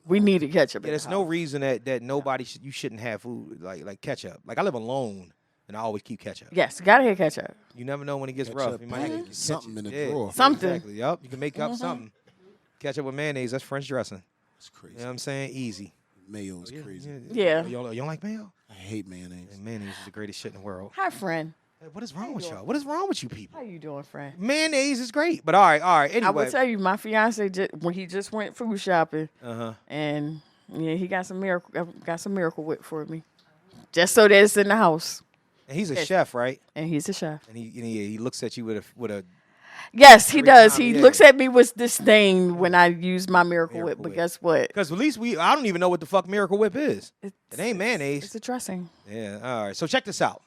We needed ketchup. Yeah, in there's the no house. reason that nobody you shouldn't have food like ketchup. Like I live alone and I always keep ketchup. Yes, gotta have ketchup. You never know when it gets rough. Ketchup You might have to package, get something in the yeah, drawer. Something. Exactly. Yup. You can make up something. Ketchup with mayonnaise. That's French dressing. It's crazy. You know what I'm saying? Easy. Mayo is crazy. Yeah. You don't like mayo? I hate mayonnaise. And mayonnaise is the greatest shit in the world. Hi, friend. Hey, what is wrong with y'all? What is wrong with you people? How you doing, friend? Mayonnaise is great, but all right. Anyway, I will tell you, my fiance when he just went food shopping, Uh-huh. and yeah, he got some miracle whip for me, just so that it's in the house. And he's a chef, right? And he's a chef. And he looks at you with a Yes, he Every does. time, He yeah. looks at me with disdain when I use my miracle whip. Miracle But Whip. guess what? because at least I don't even know what the fuck Miracle Whip is. It ain't mayonnaise. It's a dressing. Yeah. All right. So check this out.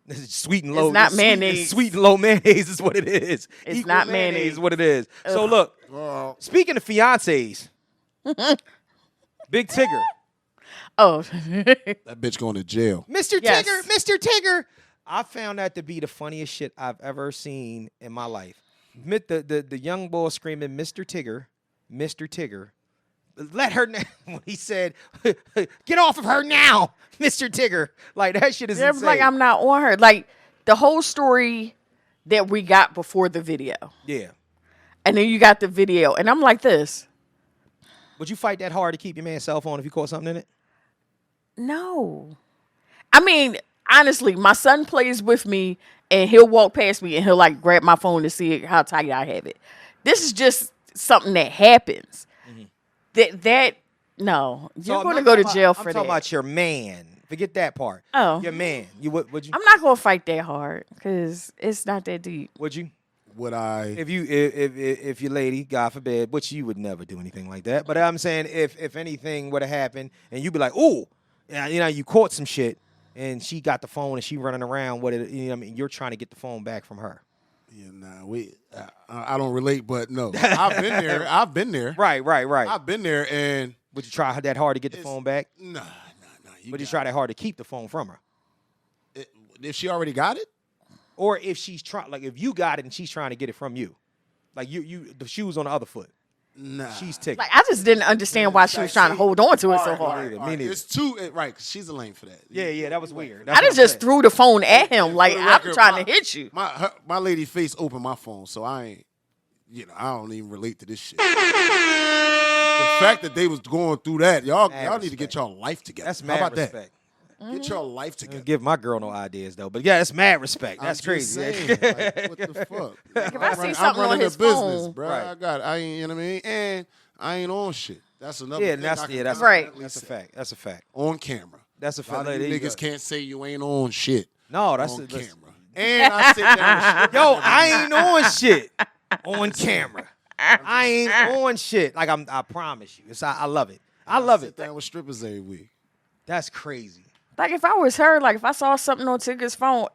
This is sweet and low. It's not sweet- mayonnaise. Sweet and low mayonnaise is what it is. It's Equal not mayonnaise. is what it is. So look, speaking of fiancés, Big Tigger, Oh, That bitch going to jail. Mr. Yes. Tigger, Mr. Tigger. I found that to be the funniest shit I've ever seen in my life. The young boy screaming, Mr. Tigger, Mr. Tigger. Let her when he said, get off of her now, Mr. Tigger. Like that shit is yeah, insane. like I'm not on her. Like the whole story that we got before the video, Yeah. and then you got the video, and I'm like this. Would you fight that hard to keep your man's cell phone if you caught something in it? No, I mean honestly, my son plays with me, and he'll walk past me, and he'll like grab my phone to see how tight I have it. This is just something that happens. That no, you're I'm going to not go to talking jail about- for I'm that. talking about your man. Forget that part. Oh. Your man. You would you? I'm not going to fight that hard because it's not that deep. Would you? Would I? If your lady, God forbid, which you would never do anything like that. But I'm saying if anything would have happened and you'd be like, ooh, you caught some shit and she got the phone and she running around with it, you know what I mean, you're trying to get the phone back from her. Yeah, I don't relate, but no. I've been there. Right. I've been there, and Would you try that hard to get the phone back? nah. Would you try that hard to keep the phone from her? If she already got it? Or if she's trying, like if you got it and she's trying to get it from you, like you the shoe's on the other foot. Nah. She's ticking. Like I just didn't understand why she was trying to hold on to it so hard. neither. All right, neither. it's too right. 'Cause she's a lame for that. Yeah, that was weird. I just threw the phone at him like For the I'm record, trying to hit you. My lady face opened my phone, so I ain't. I don't even relate to this shit. The fact that they was going through that, y'all need to respect. get y'all life together. That's How mad about respect. that? Get your life I together. don't give my girl no ideas though, but yeah, that's mad respect. That's I'm crazy. just saying, like, what the fuck? Like, if I see I'm something on running his a business, phone- bro. Right. I got it. I ain't, you know what I mean? And I ain't on shit. That's another Yeah, thing. that's I can that's Right. confidently That's a say. fact. That's a fact. On camera. That's a A fact. lot of There you you go. niggas can't say you ain't on shit. No, that's on the, camera. And I sit down with Yo, I ain't on shit on camera. I ain't on shit. Like I promise you. I love it. I love sit it. down with strippers every week. That's crazy. Like if I was her, like if I saw something on Tigger's phone,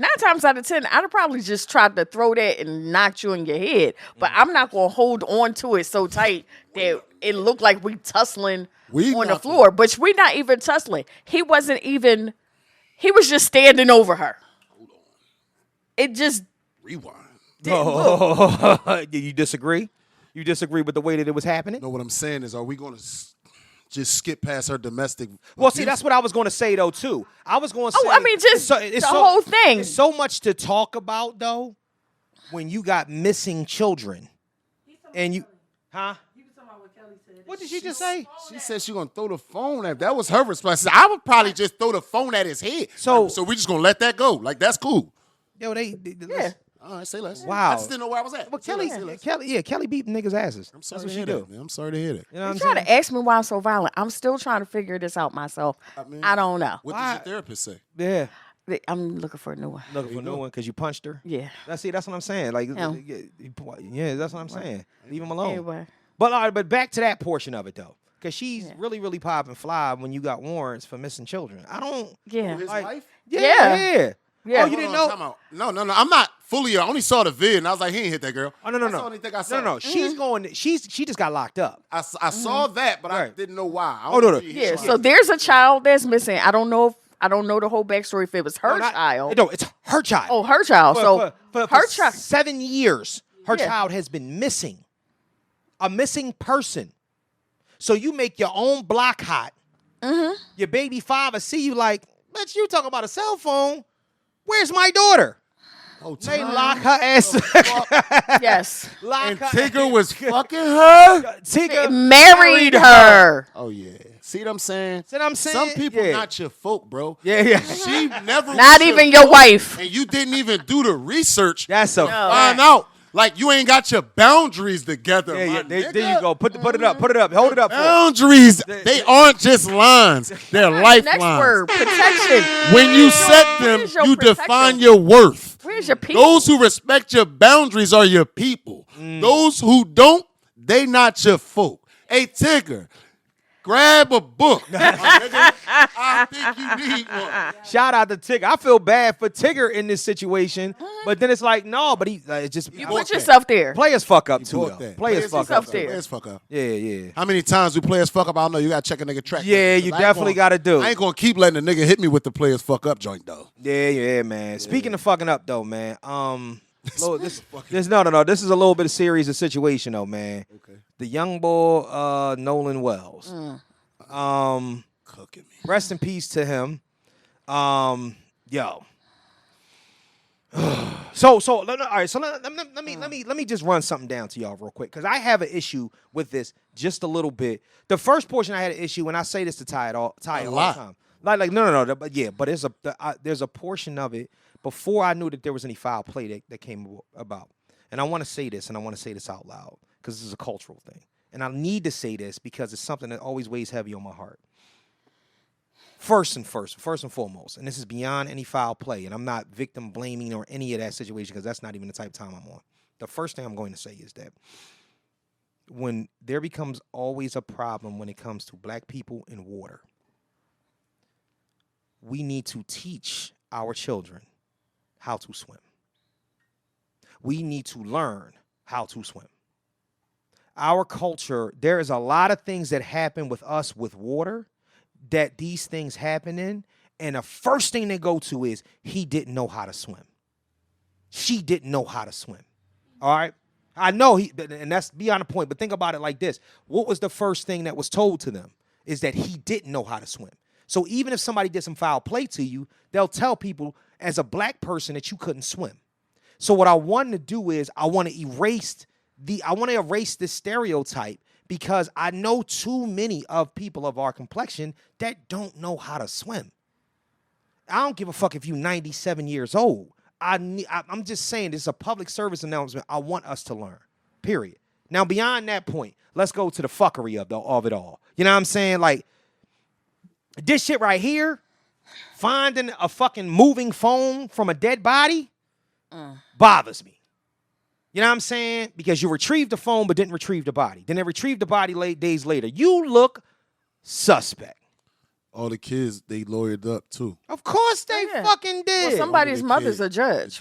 9 times out of 10, I'd have probably just tried to throw that and knocked you in your head. But I'm not gonna hold on to it so tight that it looked like we tussling on the floor. But we're not even tussling. He wasn't even. He was just standing over her. Hold on. It just rewind. You disagree? You disagree with the way that it was happening? No, what I'm saying is, are we going to just skip past her domestic Well, see, that's what I was going to say, though, too. I was going to say... I mean, just the whole thing. There's so much to talk about, though, when you got missing children. And you... Huh? What did she just say? She said she going to throw the phone at him. That was her response. I would probably just throw the phone at his head. So we just going to let that go. Like, that's cool. Yo, yeah. All right, say less. Wow. I just didn't know where I was at. Well, Kelly beat niggas' asses. I'm sorry That's what to she hear do. that, man. I'm sorry to hear that. You know what I'm trying saying? to ask me why I'm so violent. I'm still trying to figure this out myself. I don't know. What does your therapist say? Yeah. I'm looking for a new one. Looking for a new one because you punched her? Yeah. That's what I'm saying. Like, yeah, that's what I'm saying. Leave him alone. Anyway. But all right, but back to that portion of it, though. Because she's really, really popping fly when you got warrants for missing children. I don't... Yeah. His wife? Yeah. Yeah. Oh, you didn't know? No. I'm not fully. I only saw the vid, and I was like, he ain't hit that girl. Oh, no. That's the only thing I saw. No. She's going. She just got locked up. I saw that, but I didn't know why. No. Yeah. So there's a child that's missing. I don't know the whole backstory if it was her child. No, it's her child. Oh, her child. For her child. 7 years, her child has been missing. A missing person. So you make your own block hot. Mm-hmm. Your baby father see you like, bitch, you talking about a cell phone? Where's my daughter? Oh, they lock her ass. Yes. And Tigger was fucking her? Tigger married her. Oh, yeah. See what I'm saying? See what I'm saying? Some people not your folk, bro. Yeah. She never not even your wife. And you didn't even do the research. That's a find out. Like, you ain't got your boundaries together. Yeah. There you go. Put it up. Hold it up. Boundaries. They aren't just lines. They're lifelines. Next word, protection. When you set them, you define your worth. Where's your people? Those who respect your boundaries are your people. Those who don't, they not your folk. Hey, Tigger, grab a book. I think you need one. Shout out to Tigger. I feel bad for Tigger in this situation, but then it's like, no, but he just you put yourself there. Players fuck up too. Players fuck up. Players fuck up. Yeah. How many times do players fuck up? I don't know. You gotta check a nigga track. Yeah, you definitely gotta do. I ain't gonna keep letting a nigga hit me with the players fuck up joint though. Yeah, man. Speaking of fucking up though, man. This is a little bit of serious a situation though, man. Okay. The young boy, Nolan Wells. Cooking me. Rest in peace to him. Yo. So all right. So let me just run something down to y'all real quick because I have an issue with this just a little bit. The first portion I had an issue, and I say this to Ty all the time. Like no. But yeah, but there's a portion of it before I knew that there was any foul play that came about. And I want to say this, and I want to say this out loud because this is a cultural thing. And I need to say this because it's something that always weighs heavy on my heart. First and foremost, and this is beyond any foul play, and I'm not victim blaming or any of that situation because that's not even the type of time I'm on. The first thing I'm going to say is that when there becomes always a problem when it comes to black people in water, we need to teach our children how to swim. We need to learn how to swim. Our culture, there is a lot of things that happen with us with water that these things happen in, and the first thing they go to is he didn't know how to swim. She didn't know how to swim. All right? I know and that's beyond the point, but think about it like this. What was the first thing that was told to them? Is that he didn't know how to swim. So even if somebody did some foul play to you, they'll tell people as a black person that you couldn't swim. So what I want to do is I want to erase this stereotype because I know too many of people of our complexion that don't know how to swim. I don't give a fuck if you're 97 years old. I'm just saying this is a public service announcement. I want us to learn, period. Now, beyond that point, let's go to the fuckery of it all. You know what I'm saying? Like, this shit right here, finding a fucking moving phone from a dead body bothers me. You know what I'm saying? Because you retrieved the phone but didn't retrieve the body. Then they retrieved the body days later. You look suspect. All the kids, they lawyered up too. Of course they fucking did. Well, somebody's mother's a judge.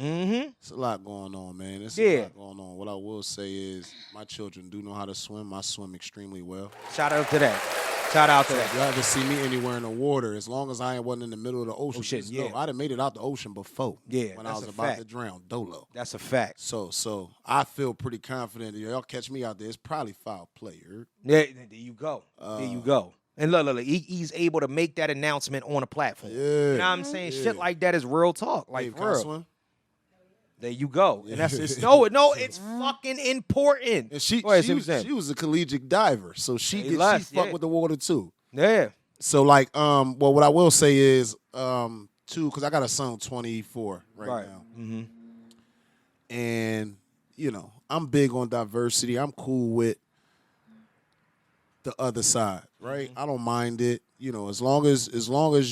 It's a lot going on, man. It's a lot going on. What I will say is my children do know how to swim. I swim extremely well. Shout out to that. Shout out to that. If y'all ever see me anywhere in the water, as long as I wasn't in the middle of the ocean, I'd have made it out the ocean before. Yeah, when I was about to drown, dolo. That's a fact. So I feel pretty confident that y'all catch me out there. It's probably foul play. Yeah, there you go. There you go. And look, he's able to make that announcement on a platform. Yeah. You know what I'm saying? Shit like that is real talk. Like, Can I swim? There you go. And that's it's it's fucking important. And she was a collegiate diver, so she fucked with the water too. Yeah. So like, well, what I will say is, too, because I got a son 24 right now, and I'm big on diversity. I'm cool with the other side, right? I don't mind it, as long as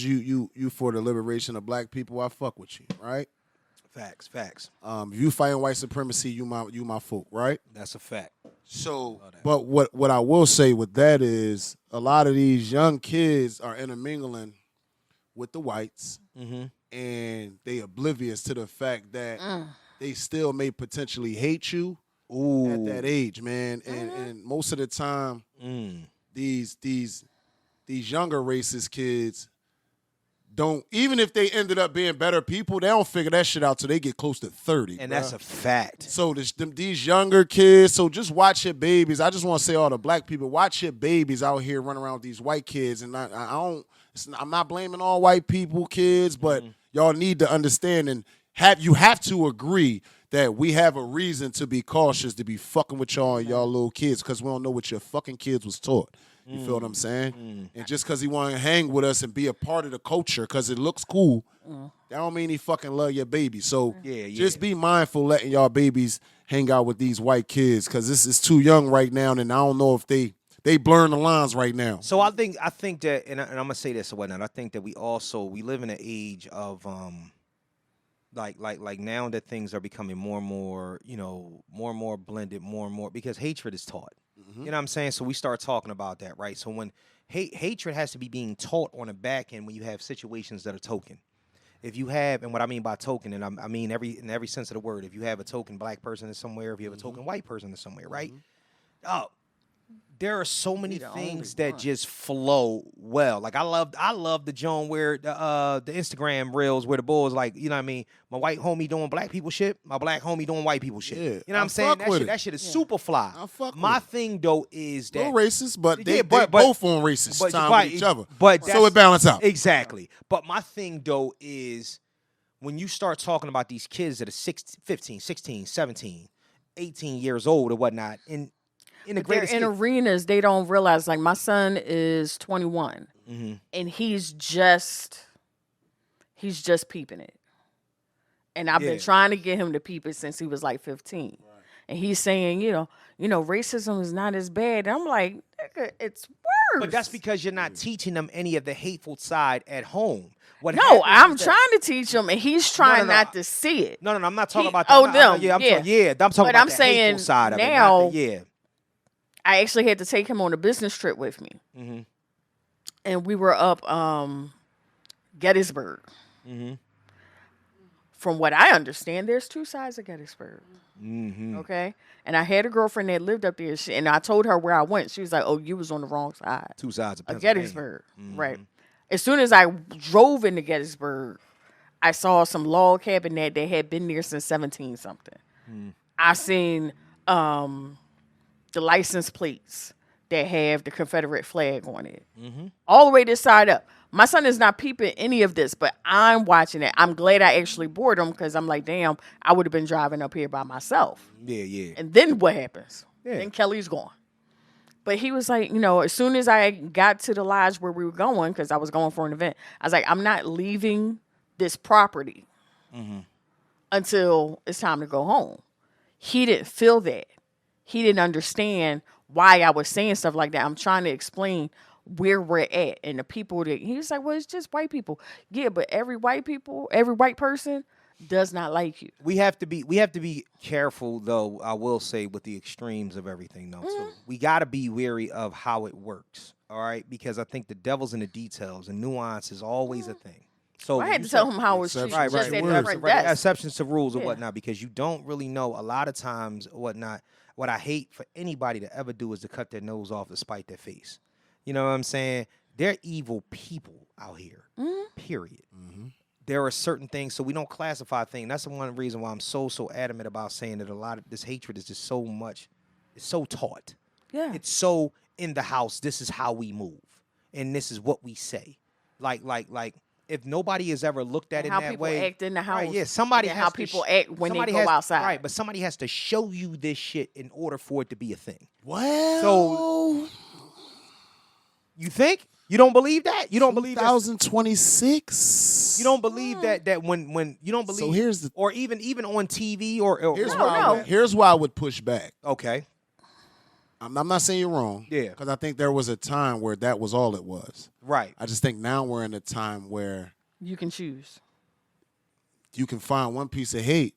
you for the liberation of black people, I fuck with you, right? Facts. If you fighting white supremacy, you my folk, right? That's a fact. So, but what I will say with that is a lot of these young kids are intermingling with the whites, and they oblivious to the fact that they still may potentially hate you at that age, man. And most of the time, these younger racist kids don't, even if they ended up being better people, they don't figure that shit out till they get close to 30. And that's a fact. So these younger kids, so just watch your babies. I just want to say all the black people, watch your babies out here running around with these white kids. And I'm not blaming all white people, kids, but y'all need to understand and you have to agree that we have a reason to be cautious to be fucking with y'all and y'all little kids because we don't know what your fucking kids was taught. You feel what I'm saying? And just because he want to hang with us and be a part of the culture because it looks cool, that don't mean he fucking love your baby. So just be mindful letting y'all babies hang out with these white kids because this is too young right now, and I don't know if they blurring the lines right now. So I think that, and I'm gonna say this or whatnot. I think that we live in an age of like now that things are becoming more and more blended, more and more because hatred is taught. You know what I'm saying? So we start talking about that, right? So when hatred has to be being taught on the back end when you have situations that are token. If you have, and what I mean by token, and I mean in every sense of the word, if you have a token black person is somewhere, if you have a token white person is somewhere, right? Oh, there are so many things that just flow well. Like I love the joint where the Instagram reels where the Buhzz like, you know what I mean? My white homie doing black people shit, my black homie doing white people shit. Yeah, you know what I'm saying? That shit is super fly. My thing though is that no racist, but they both on racist time with each other. So it balance out. Exactly. But my thing though is when you start talking about these kids that are 15, 16, 17, 18 years old or whatnot, they're in arenas they don't realize. Like my son is 21, and he's just peeping it. And I've been trying to get him to peep it since he was like 15. Right. And he's saying, racism is not as bad. And I'm like, it's worse. But that's because you're not teaching them any of the hateful side at home. I'm trying to teach him, and he's trying not to see it. No, I'm not talking about that. I'm talking about the hateful side of it. I actually had to take him on a business trip with me. And we were up Gettysburg. From what I understand, there's two sides of Gettysburg. Okay? And I had a girlfriend that lived up there, and I told her where I went. She was like, oh, you was on the wrong side. Two sides of Gettysburg. Right. As soon as I drove into Gettysburg, I saw some log cabin that had been there since 17-something. I seen the license plates that have the Confederate flag on it. All the way this side up. My son is not peeping any of this, but I'm watching it. I'm glad I actually bored him because I'm like, damn, I would have been driving up here by myself. Yeah. And then what happens? Then Kelly's gone. But he was like, as soon as I got to the lodge where we were going, because I was going for an event, I was like, I'm not leaving this property until it's time to go home. He didn't feel that. He didn't understand why I was saying stuff like that. I'm trying to explain where we're at and the people that he was like, well, it's just white people. Yeah, but every white person does not like you. We have to be careful though, I will say, with the extremes of everything though. So we gotta be wary of how it works. all right? Because I think the devil's in the details, and nuance is always a thing. So I had to tell him how it was treated, just at different desks. Exceptions to rules and whatnot, because you don't really know a lot of times whatnot. What I hate for anybody to ever do is to cut their nose off to spite their face. You know what I'm saying? They're evil people out here, period. Mm-hmm. There are certain things, so we don't classify things. That's the one reason why I'm so adamant about saying that a lot of this hatred is just so much, it's so taught. Yeah. It's so in the house, this is how we move, and this is what we say. Like, if nobody has ever looked at it how that people way, act in the house, right, yeah, somebody and has how to people act when they go outside, right? But somebody has to show you this shit in order for it to be a thing. Well, so you think you don't believe that? You don't believe 2026? You don't believe that when you don't believe? So here's the, or even on TV or here's why I would push back. Okay. I'm not saying you're wrong. Yeah. Because I think there was a time where that was all it was. Right. I just think now we're in a time where you can choose. You can find one piece of hate,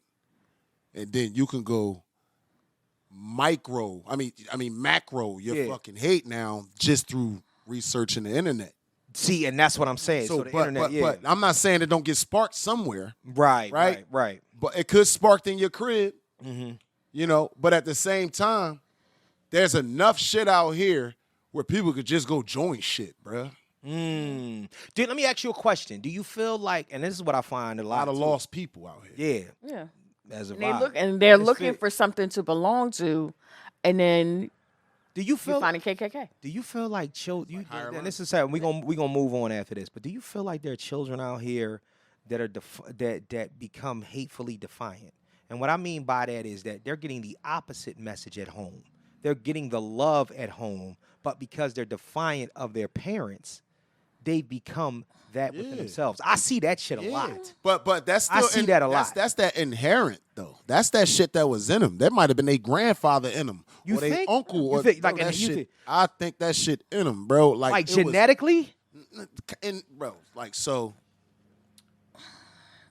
and then you can go macro your fucking hate now just through researching the internet. See, and that's what I'm saying. So the internet, but I'm not saying it don't get sparked somewhere. Right. But it could spark in your crib. Mm-hmm. You know, but at the same time, there's enough shit out here where people could just go join shit, bruh. Dude, let me ask you a question. Do you feel like, and this is what I find a lot of lost people out here. Yeah. As a they're looking for something to belong to, and then do you feel find a KKK? Do you feel like children? And this is how we gonna move on after this. But do you feel like there are children out here that are that become hatefully defiant? And what I mean by that is that they're getting the opposite message at home. They're getting the love at home, but because they're defiant of their parents, they become that within themselves. I see that shit a lot. But that's still, I see that a lot. That's that inherent though. That's that shit that was in them. That might have been their grandfather in them, you or think? their uncle, you or think, like that shit. I think that shit in them, bro. Like genetically, so.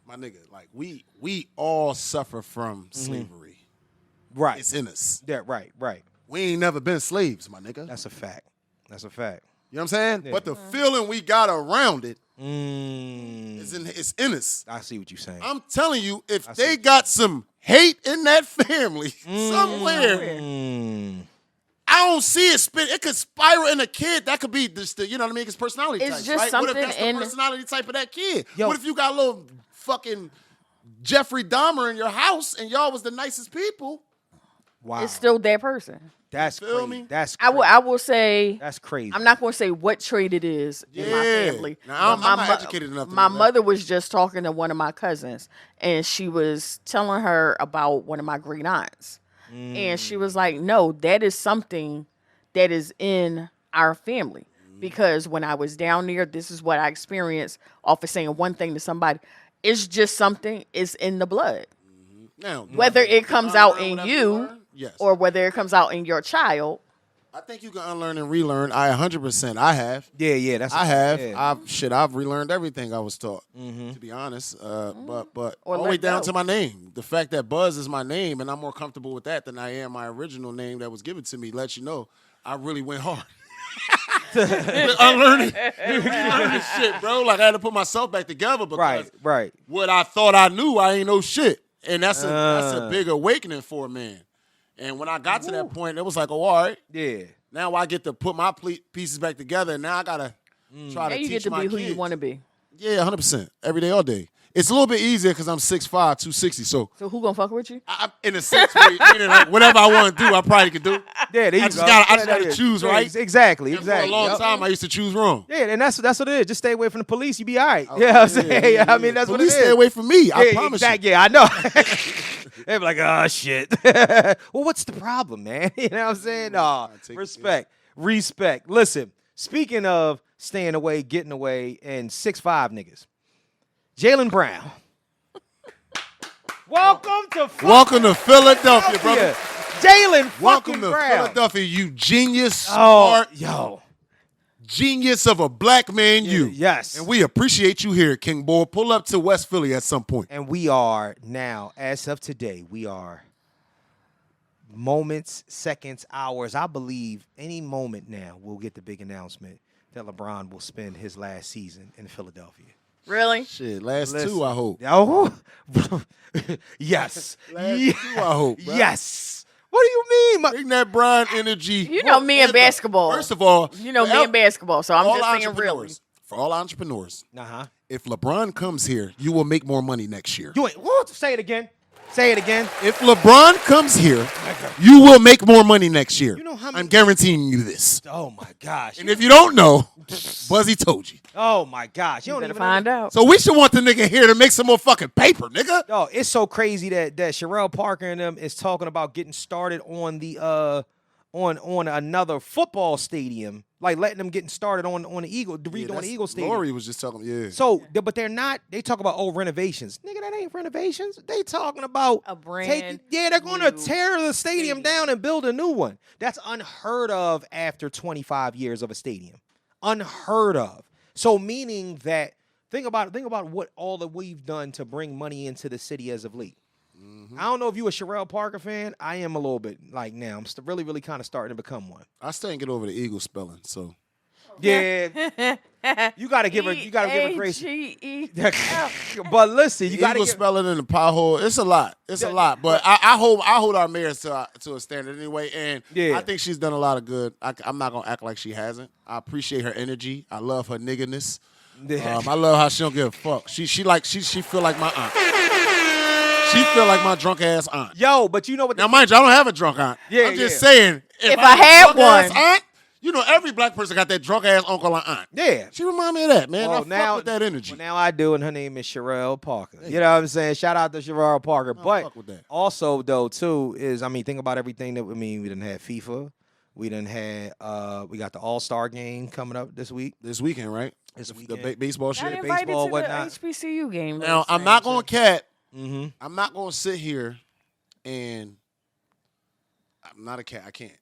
My nigga, like we all suffer from slavery. Right. It's in us. Yeah, right. We ain't never been slaves, my nigga. That's a fact. You know what I'm saying? Yeah. But the feeling we got around it it's in us. I see what you're saying. I'm telling you, if they got some hate in that family somewhere, I don't see it spin. It could spiral in a kid. That could be just the, you know what I mean? His personality type. It's just right? something What if that's the personality type of that kid? What if you got a little fucking Jeffrey Dahmer in your house and y'all was the nicest people? Wow. It's still that person. That's crazy. Me? That's crazy. I will say that's crazy. I'm not going to say what trait it is in my family. Now, I'm not educated enough to my know that. mother was just talking to one of my cousins, and she was telling her about one of my great aunts. And she was like, no, that is something that is in our family. Because when I was down there, this is what I experienced off of saying one thing to somebody. It's just something, it's in the blood. Now, whether it comes out in you yes, or whether it comes out in your child. I think you can unlearn and relearn. I 100%. I have. Yeah. That's. I have. Yeah. I've relearned everything I was taught. To be honest, but Or all the way let down go. to my name. The fact that Buhzz is my name, and I'm more comfortable with that than I am my original name that was given to me. Lets you know I really went hard. Unlearning and relearning shit, bro. Like I had to put myself back together because right. what I thought I knew, I ain't know shit, and that's a big awakening for a man. And when I got to that point, it was like, oh, all right. Yeah. Now I get to put my pieces back together, and now I gotta try to Now you teach get to my be who kids. you want to be. Yeah, 100%. Every day, all day. It's a little bit easier because I'm 6'5", 260. So So who gonna fuck with you? I in a sense, meaning like whatever I want to do, I probably can do. Yeah, there you I just go. gotta choose right. Exactly. And for a long time, I used to choose wrong. Yeah, and that's what it is. Just stay away from the police. You be all right. You know what I'm saying? Yeah, I mean, that's what it is. Police stay away from me. I promise you. Yeah, I know. They be like, oh, shit. Well, what's the problem, man? You know what I'm saying? No, respect. Listen, speaking of staying away, getting away, and 6'5" niggas, Jaylen Brown. Welcome to Philadelphia, brother. Jaylen Welcome fucking to Brown. Philadelphia, you genius, smart, genius of a black man, you. Yes. And we appreciate you here, King Boy. Pull up to West Philly at some point. And we are now, as of today, we are moments, seconds, hours. I believe any moment now we'll get the big announcement that LeBron will spend his last season in Philadelphia. Really? Shit, last two, I hope. Oh, yes. Last two, I hope. Bro. Yes. What do you mean? Bring that Brian energy. You know me in basketball. First of all, You know me in basketball, so I'm all just saying really. entrepreneurs, for all entrepreneurs, Uh-huh. if LeBron comes here, you will make more money next year. You ain't. What? Say it again. Say it again. If LeBron comes here, you will make more money next year. You know how many- I'm guaranteeing you this. Oh my gosh. And if you don't know, Buzzy told you. Oh my gosh. You You don't better even find out. So we should want the nigga here to make some more fucking paper, nigga. Oh, it's so crazy that Sherelle Parker and them is talking about getting started on the on another football stadium, like letting them getting started on the Eagle, redoing the Eagle Stadium. Lori was just talking, yeah. So, but they're not. They talk about renovations, nigga. That ain't renovations. They talking about A brand they're gonna new tear the stadium stadium. down and build a new one. That's unheard of after 25 years of a stadium. Unheard of. So meaning that think about what all that we've done to bring money into the city as of late. I don't know if you a Sherelle Parker fan. I am a little bit like now. I'm really kind of starting to become one. I still ain't get over the Eagle spelling, so. Yeah, you gotta give her. You gotta give her grace. E-A-G-E-L. But listen, you gotta Eagle give. spelling in the pothole. It's a lot. It's a lot. But I hold our mayors to a standard anyway. And Yeah. I think she's done a lot of good. I'm not gonna act like she hasn't. I appreciate her energy. I love her nigginess. I love how she don't give a fuck. She feel like my aunt. She feel like my drunk ass aunt. Yo, but you know what? Now, mind you, I don't have a drunk aunt. Yeah, I'm just yeah. saying. If I had a drunk-ass one. aunt, you know, every black person got that drunk ass uncle or aunt. Yeah. She remind me of that, man. Well, I fuck with that energy. Well, now I do, and her name is Sherelle Parker. You know what I'm saying? Shout out to Sherelle Parker. But fuck with that. also, though, too, is think about everything that we done had FIFA. We done had we got the All-Star game coming up this week. This weekend, right? This The weekend. baseball Got shit. invited baseball, to whatnot. the HBCU game. Now, I'm not going to cat. Mm-hmm. I'm not going to sit here and I'm not a cat. I can't.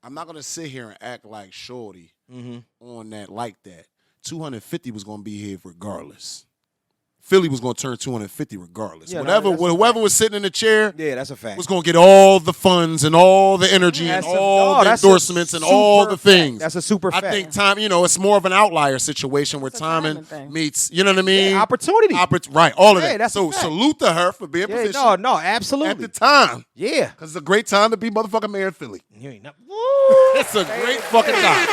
I'm not going to sit here and act like shorty on that like that. 250 was going to be here regardless. Philly was going to turn 250 regardless. Yeah, no, that's a Whoever fact. was sitting in the chair Yeah, that's a fact. was going to get all the funds and all the energy and all the that's a endorsements and all super the fact. things. That's a super I fact. think it's more of an outlier situation where It's a timing timing thing. meets, you know what I mean? Yeah, opportunity. Right, all of Yeah, that. that's a So fact. salute to her for being Yeah, proficient no, absolutely. at the time. Yeah. Because it's a great time to be motherfucking mayor of Philly. You ain't It's a great fucking time.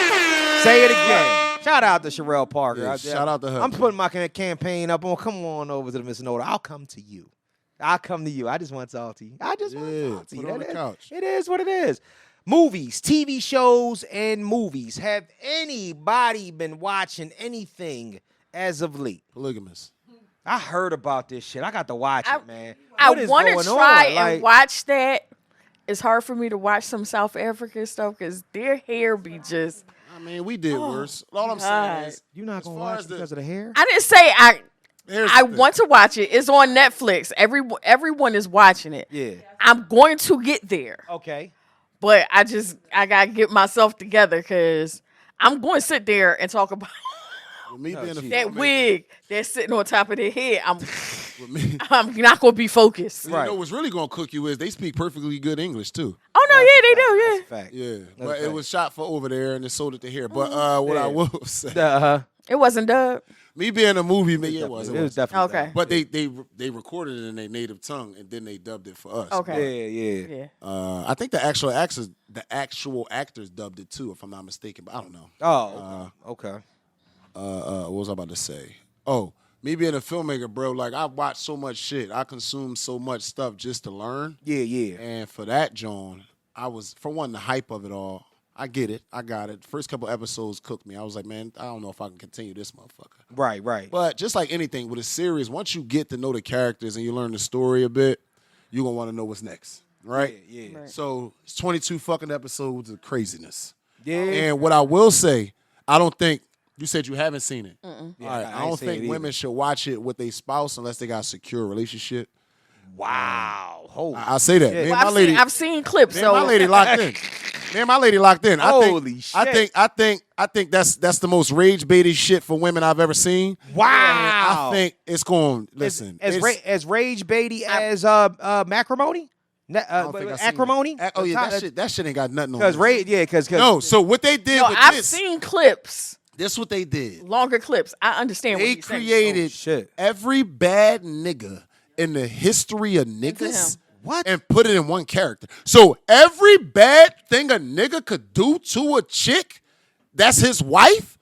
Say it again. Shout out to Sherelle Parker. Yeah, shout out to her. I'm putting my campaign up on. Come on over to the Mr. Noda. I'll come to you. I just want to talk to you. I just want to talk to you. put it on the That is- couch. It is what it is. Movies, TV shows, and movies. Have anybody been watching anything as of late? Polygamous. I heard about this shit. I got to watch it, man. I What is want to going try on? Like, and watch that. It's hard for me to watch some South African stuff because their hair be just. I mean, we did worse. All I'm saying God. is, you're not as gonna far watch as it because of the hair? I didn't say I here's I the thing. want to watch it. It's on Netflix. Everyone is watching it. Yeah. I'm going to get there, Okay. but I gotta get myself together because I'm going to sit there and talk about With me being a that filmmaker- wig that's sitting on top of their head. with me, I'm not going to be focused. you know what's really gonna cook you is they speak perfectly good English too. Oh no, yeah, they do. Yeah, Fact. Yeah, That's but a it fact. was shot for over there and they sold it to here. But what I Yeah. will say, Uh-huh. it wasn't dubbed. me being a movie, man, yeah, it was. It was definitely. Okay. But they recorded it in their native tongue and then they dubbed it for us. Okay. Yeah. Yeah. I think the actual actors dubbed it too, if I'm not mistaken. But I don't know. Oh, okay. What was I about to say? Oh, me being a filmmaker, bro. Like I watch so much shit. I consume so much stuff just to learn. Yeah. And for that, John, I was for one the hype of it all. I get it. I got it. First couple episodes cooked me. I was like, man, I don't know if I can continue this motherfucker. Right. But just like anything with a series, once you get to know the characters and you learn the story a bit, you're gonna want to know what's next. Right? Yeah. Right. So it's 22 fucking episodes of craziness. Yeah. And what I will say, I don't think you said you haven't seen it. Yeah, All right. I I ain't don't seen it think either. women should watch it with their spouse unless they got a secure relationship. Wow. Holy. I say that. shit. Me and Well, my lady, I've seen clips. me So and my lady locked in. Me and my lady locked in. Holy shit. I think that's the most rage baited shit for women I've ever seen. Wow. I think it's going. Listen, as it's- rage baity as macrimony. Acrimony? Oh yeah, that shit ain't got nothing on it. Because no. So what they did with I've this? seen clips. This what they did. Longer clips. I understand. They what you're created every bad nigga in the history of Into niggas. him. What? And put it in one character. So every bad thing a nigga could do to a chick, that's his wife.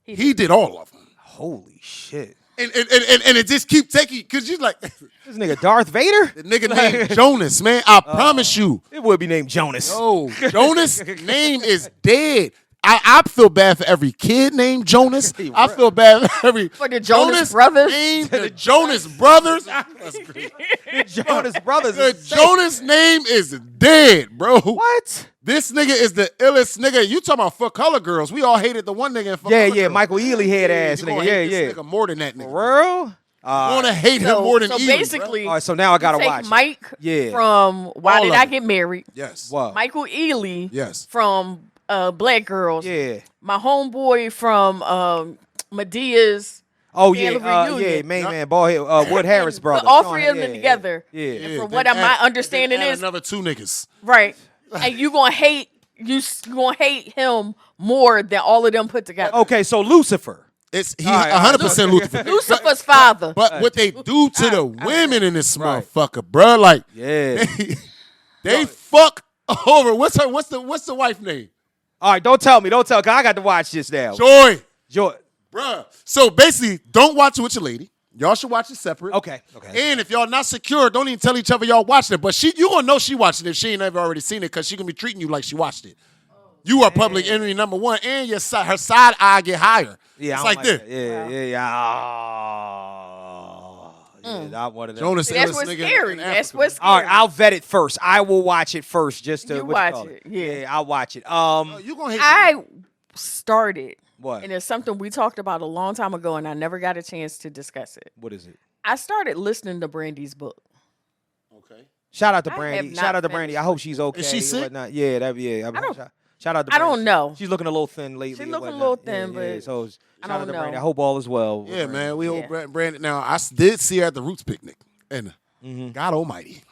He did all of them. Holy shit. And it just keep taking, because you're like, this nigga Darth Vader? The nigga named Jonas, man. I promise you. It would be named Jonas. No, Jonas' name is dead. I feel bad for every kid named Jonas. I feel bad for the Jonas Brothers. Name, the Jonas Brothers. That's great. The Jonas Brothers. The Jonas name is dead, bro. What? This nigga is the illest nigga. You talking about For Color Girls. We all hated the one nigga in For Color Girls. Michael Ealy head ass nigga. This nigga more than that nigga. For real? You want to hate him more than So Ealy, basically, all right, so now I got to watch Mike from Why All Did of I it. Get Married? Yes. What? Michael Ealy Yes. from Black Girls. Yeah. My homeboy from Medea's. Oh, Family Reunion. main man, bald head, Wood Harris brother. Put all three of them together. Yeah. And from what my understanding is, another two niggas. right, and you gonna hate him more than all of them put together. Okay, so Lucifer. He's All right, 100% Lucifer. Lucifer's father. But what they do to the women in this motherfucker, bro, like they fuck over. What's the wife name? All right, don't tell me, cause I got to watch this now. Joy. Joy. Bruh. So basically, don't watch it with your lady. Y'all should watch it separate. Okay. And if y'all not secure, don't even tell each other y'all watching it. But you gonna know she watching it if she ain't ever already seen it, because she gonna be treating you like she watched it. You are public enemy number one, and her side eye get higher. Yeah, it's I like don't this. that. Yeah. Not one of them. Jonas, That's what's scary. That's what's scary. All right, I'll vet it first. I will watch it first, just to You what watch call it, Yeah, yeah. I'll watch it. You gonna hate I started. What? And it's something we talked about a long time ago, and I never got a chance to discuss it. What is it? I started listening to Brandy's book. Okay. Shout out to I Brandy. have Shout not out to Brandy. I hope she's okay. Is she and sick? whatnot. Yeah, I don't- Shout out to I Brandy. don't know. She's looking a little thin lately. She's and looking a whatnot. little thin, yeah, but so I shout out don't to know. Brandy. I hope all is well. with Yeah, man. We Yeah. hope Brandon. Now, I did see her at the Roots picnic, and God Almighty,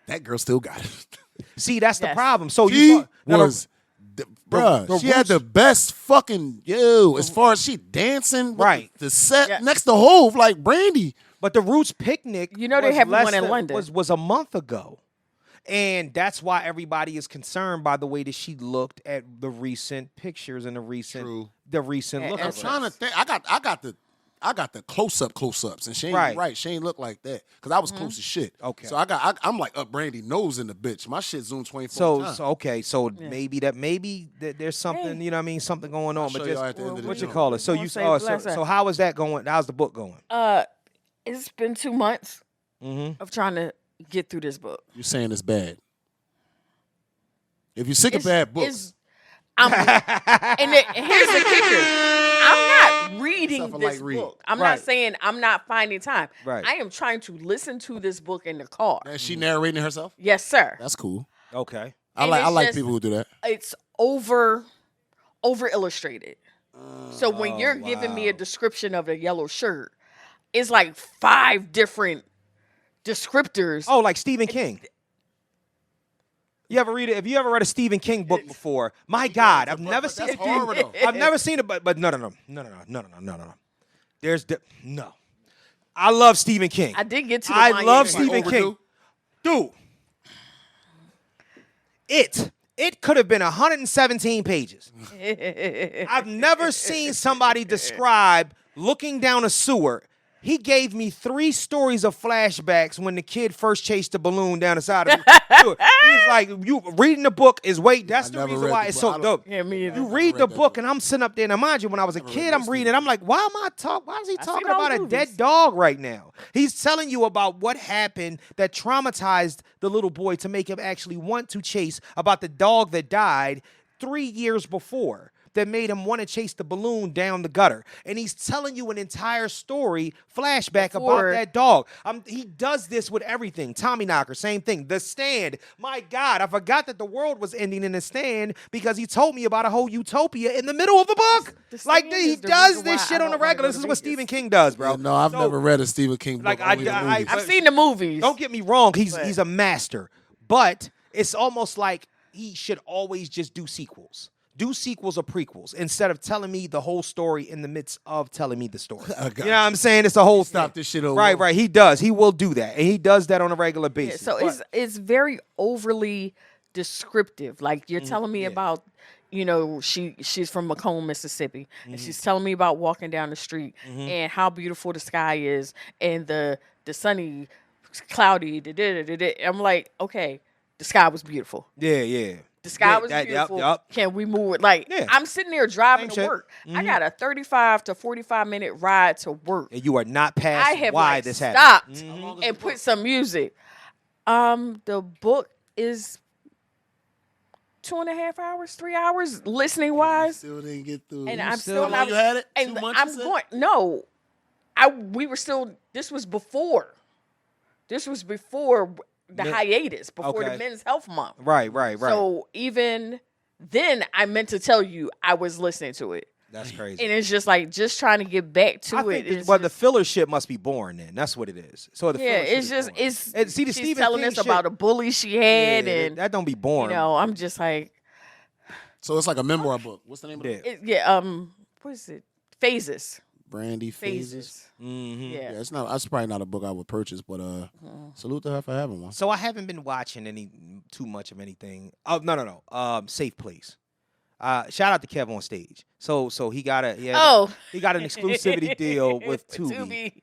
that girl still got it. See, that's the Yes. problem. So She you thought, was, bruh. She had the best fucking as far as she dancing, with Right. The set Yeah. next to Hove like Brandy. But the Roots picnic, You know they was have less one in than- London. Was a month ago, and that's why everybody is concerned by the way that she looked at the recent pictures and the recent True. Yeah, look. I'm of her. trying to think. I got the close ups, and she ain't Right. right. She ain't look like that because I was close as shit. Okay. So I'm like up Brandy nose in the bitch. My shit zoom 24 times. So maybe there's something, Hey. you know what I mean, something going on. I'll but show just y'all at the end of the what you show. call it? So Won't you say bless her. so how is that going? How's the book going? It's been 2 months Mm-hmm. of trying to get through this book. You saying it's bad? If you're sick of bad books, And here's the kicker. I'm not reading Suffer this like read. book. I'm Right. not saying I'm not finding time. Right. I am trying to listen to this book in the car. is she narrating herself? Yes, sir. That's cool. Okay. I And like it's just- people who do that. It's over illustrated. So when you're giving me a description of a yellow shirt, it's like 5 different descriptors. Oh, like Stephen King. You ever read it? Have you ever read a Stephen King book before? My God, I've never seen it. That's horror, though. I've never seen it, but no. There's no. I love Stephen King. I did get to the I line love you Stephen read. King. Dude, it could have been 117 pages. I've never seen somebody describe looking down a sewer. He gave me 3 stories of flashbacks when the kid first chased the balloon down the side of the sewer. He's like, you reading the book is that's the never reason read why the it's book. so I don't- dope. Yeah, me either. You read the read that book, book. and I'm sitting up there. Now, mind you, when I was a kid, I'm reading. I'm like, why is he talking all about a movies. dead dog right now? He's telling you about what happened that traumatized the little boy to make him actually want to chase about the dog that died 3 years before. that made him want to chase the balloon down the gutter. And he's telling you an entire story, flashback about that dog. He does this with everything. Tommyknocker, same thing. The Stand. My God, I forgot that the world was ending in The Stand because he told me about a whole utopia in the middle of the book. Like, he does this shit on the regular. This is what Stephen King does, bro. Yeah, no, I've never read a Stephen King book. Like, I've seen the movies. Don't get me wrong. He's a master. But it's almost like he should always just do sequels. Do sequels or prequels instead of telling me the whole story in the midst of telling me the story. You know what I'm saying? It's a whole Stop this shit over. Right. He does. He will do that. And he does that on a regular basis. Yeah, so it's very overly descriptive. Like, you're telling me about, she's from Macomb, Mississippi, and she's telling me about walking down the street and how beautiful the sky is and the sunny, cloudy, I'm like, okay, the sky was beautiful. Yeah. The sky was beautiful. Yep. Can we move it? Like, I'm sitting there driving to work. I got a 35 to 45-minute ride to work. And you are not past I have why this stopped happened. and put some music. The book is 2.5 hours, 3 hours, listening wise. Still didn't get through. And I'm still not. You had it? And 2 months? I'm going. No, we were still. This was before. The hiatus, before the Men's Health Month. Right. So even then, I meant to tell you I was listening to it. That's crazy. And it's just like, just trying to get back to it. The filler shit must be boring then. That's what it is. So she's telling us about a bully she had, and that don't be boring. I'm just like. So it's like a memoir book. What's the name of it? What is it? Phases. Brandy Phases. Mm-hmm. Yeah, it's not. That's probably not a book I would purchase, but salute to her for having one. So I haven't been watching too much of anything. Oh no. Safe Place. Shout out to Kev on stage. So he got an exclusivity deal with Tubi.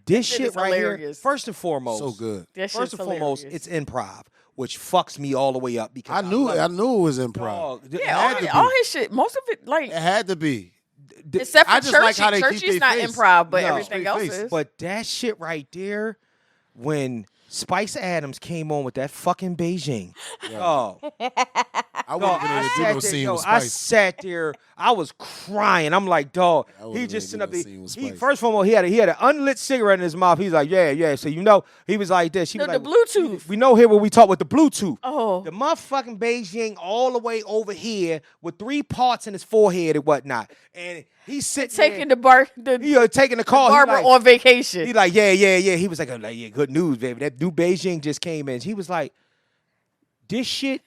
This shit right here. First and foremost, so good. First and foremost, it's improv, which fucks me all the way up because I knew it was improv. All his shit. Most of it, like, it had to be. Except for I just like how they keep Churchy's their not face. improv, but everything else is. But that shit right there, when Spice Adams came on with that fucking Beijing. Yeah. I wasn't even able to do no scene with Spice. I sat there, I was crying. I'm like, dog, he just sitting up there. First of all, he had an unlit cigarette in his mouth. He's like, yeah. So he was like this. She was like, the Bluetooth. We know here where we talk with the Bluetooth. Oh. The motherfucking Beijing all the way over here with 3 parts in his forehead and whatnot. And he's sitting taking there. Taking the call. Barber on vacation. He like, yeah. He was like, good news, baby. That new Beijing just came in. He was like, this shit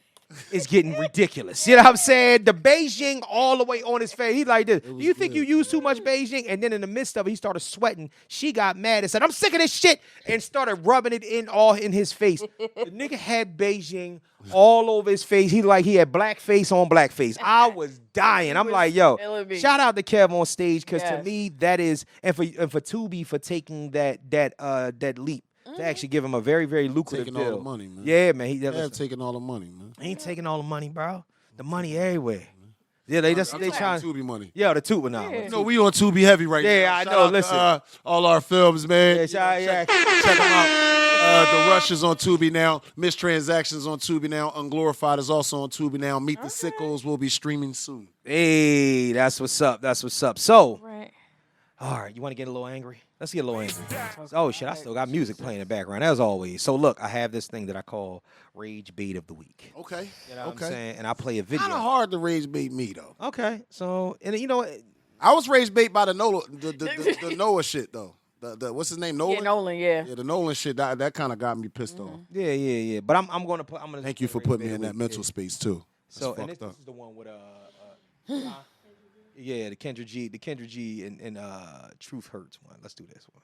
is getting ridiculous. You know what I'm saying? The Beijing all the way on his face. He like this. Do you think you use too much Beijing? And then in the midst of it, he started sweating. She got mad and said, I'm sick of this shit, and started rubbing it all in his face. The nigga had Beijing all over his face. He had black face on black face. I was dying. I'm like, yo, shout out to Kev on stage, because to me that is, and for Tubi for taking that leap. To actually give him a very, very lucrative taking deal. All the money, man. Yeah, man. He taking all the money, man. He ain't taking all the money, bro. The money everywhere. Yeah, they trying Tubi money. Yeah, the Tubi now. You know, we on Tubi heavy right now. Yeah, I know. Listen, all our films, man. Check them out. The Rush is on Tubi now. Mistransactions on Tubi now. Unglorified is also on Tubi now. Meet the Sickos will be streaming soon. Hey, that's what's up. So, all right, you want to get a little angry? Let's get a little angry. Oh, shit, I still got music playing in the background, as always. So, look, I have this thing that I call Rage Bait of the Week. Okay. You know what I'm saying? And I play a video. Kind of hard to rage bait me, though. Okay. So, and I was rage bait by the Noah shit, though. The what's his name? Nolan? Yeah, Nolan, yeah. Yeah, the Nolan shit, that kind of got me pissed off. Yeah. But I'm going to put... Thank you for putting me in that mental space, too. So, and this is the one with... yeah, the Kendra G and Truth Hurts one. Let's do this one.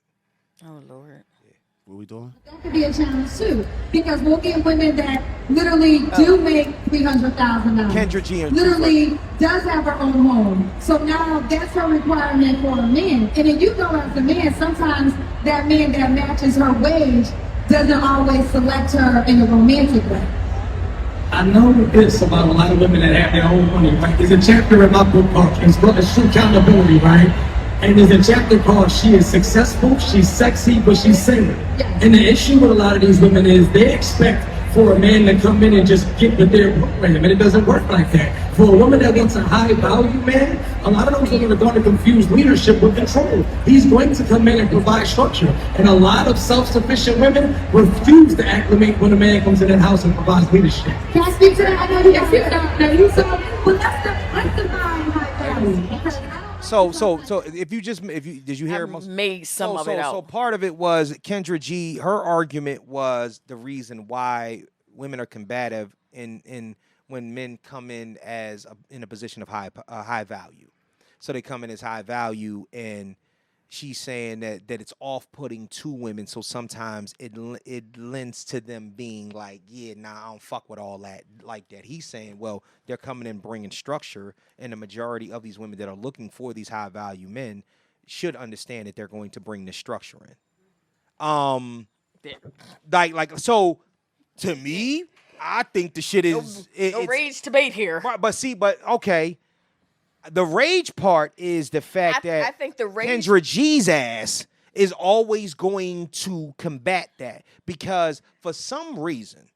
Oh, Lord. Yeah. What we doing? That could be a challenge, too, because we'll get women that literally do make $300,000. Kendra G and literally does have her own home. So now that's her requirement for a man. And then you go as a man, sometimes that man that matches her wage doesn't always select her in a romantic way. I know this about a lot of women that have their own money, right? There's a chapter in my book called Accountability, right? And there's a chapter called She is Successful, She's Sexy, but She's Single. Yes. And the issue with a lot of these women is they expect for a man to come in and just get with their program, and it doesn't work like that. For a woman that wants a high value man, a lot of those women are going to confuse leadership with control. He's going to come in and provide structure, and a lot of self-sufficient women refuse to acclimate when a man comes in that house and provides leadership. Can I speak to that? I know you don't know. So, well, that's the high value. So if you did you hear made some of it out. So part of it was Kendra G. Her argument was the reason why women are combative in when men come in as in a position of high value. So they come in as high value, and she's saying that it's off-putting to women. So sometimes it lends to them being like, yeah, nah, I don't fuck with all that like that. He's saying, well, they're coming in bringing structure, and the majority of these women that are looking for these high-value men should understand that they're going to bring the structure in. Like so, to me, I think the shit is no rage debate here. But okay. The rage part is the fact that I think the rage Kendra G's ass is always going to combat that, because for some reason,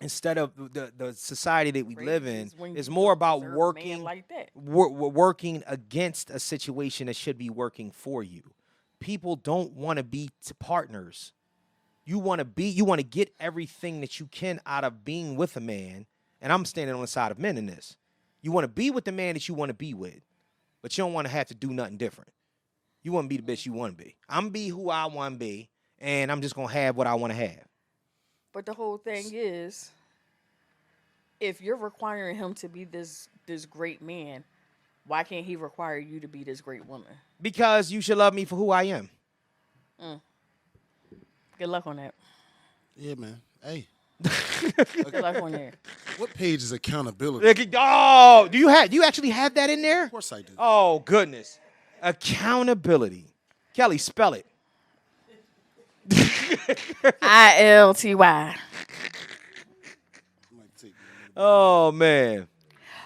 instead of the society that we live in is more about working like that. Working against a situation that should be working for you. People don't want to be partners. You want to get everything that you can out of being with a man, and I'm standing on the side of men in this. You want to be with the man that you want to be with, but you don't want to have to do nothing different. You want to be the bitch you want to be. I'm be who I want to be, and I'm just going to have what I want to have. But the whole thing is, if you're requiring him to be this great man, why can't he require you to be this great woman? Because you should love me for who I am. Good luck on that. Yeah, man. Hey. Good luck on that. What page is accountability? Oh, do you actually have that in there? Of course I do. Oh, goodness. Accountability. Kelly, spell it. ILTY. Oh, man.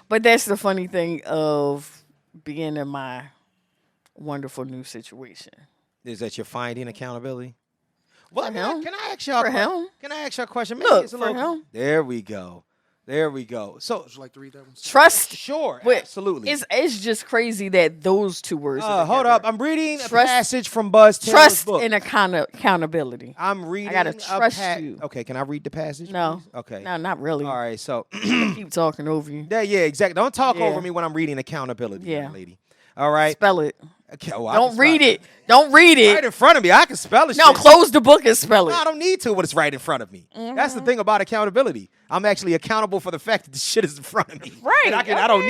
But that's the funny thing of being in my wonderful new situation. Is that you're finding accountability? Well, For him. Can I ask y'all Can I ask y'all a question? Maybe Look, it's a for little, him. There we go. So, would you like to read that one? Trust. Sure, Wait, absolutely. It's just crazy that those two words. Are hold together. up. I'm reading a Trust- passage from Buhzz Taylor's Trust book. and accountability. I'm reading. I gotta trust you. Okay, can I read the passage? No. Please? Okay. No, not really. All right. So, Keep talking over you. yeah, exactly. Don't talk Yeah. over me when I'm reading accountability, Yeah. young lady. All right. Spell it. Okay, well, I Don't can read spell it. Don't read Right it. in front of me. I can spell it. No, close the book and spell No, I it. don't need to when it's right in front of me. That's the thing about accountability. I'm actually accountable for the fact that the shit is in front of me. Right, And I don't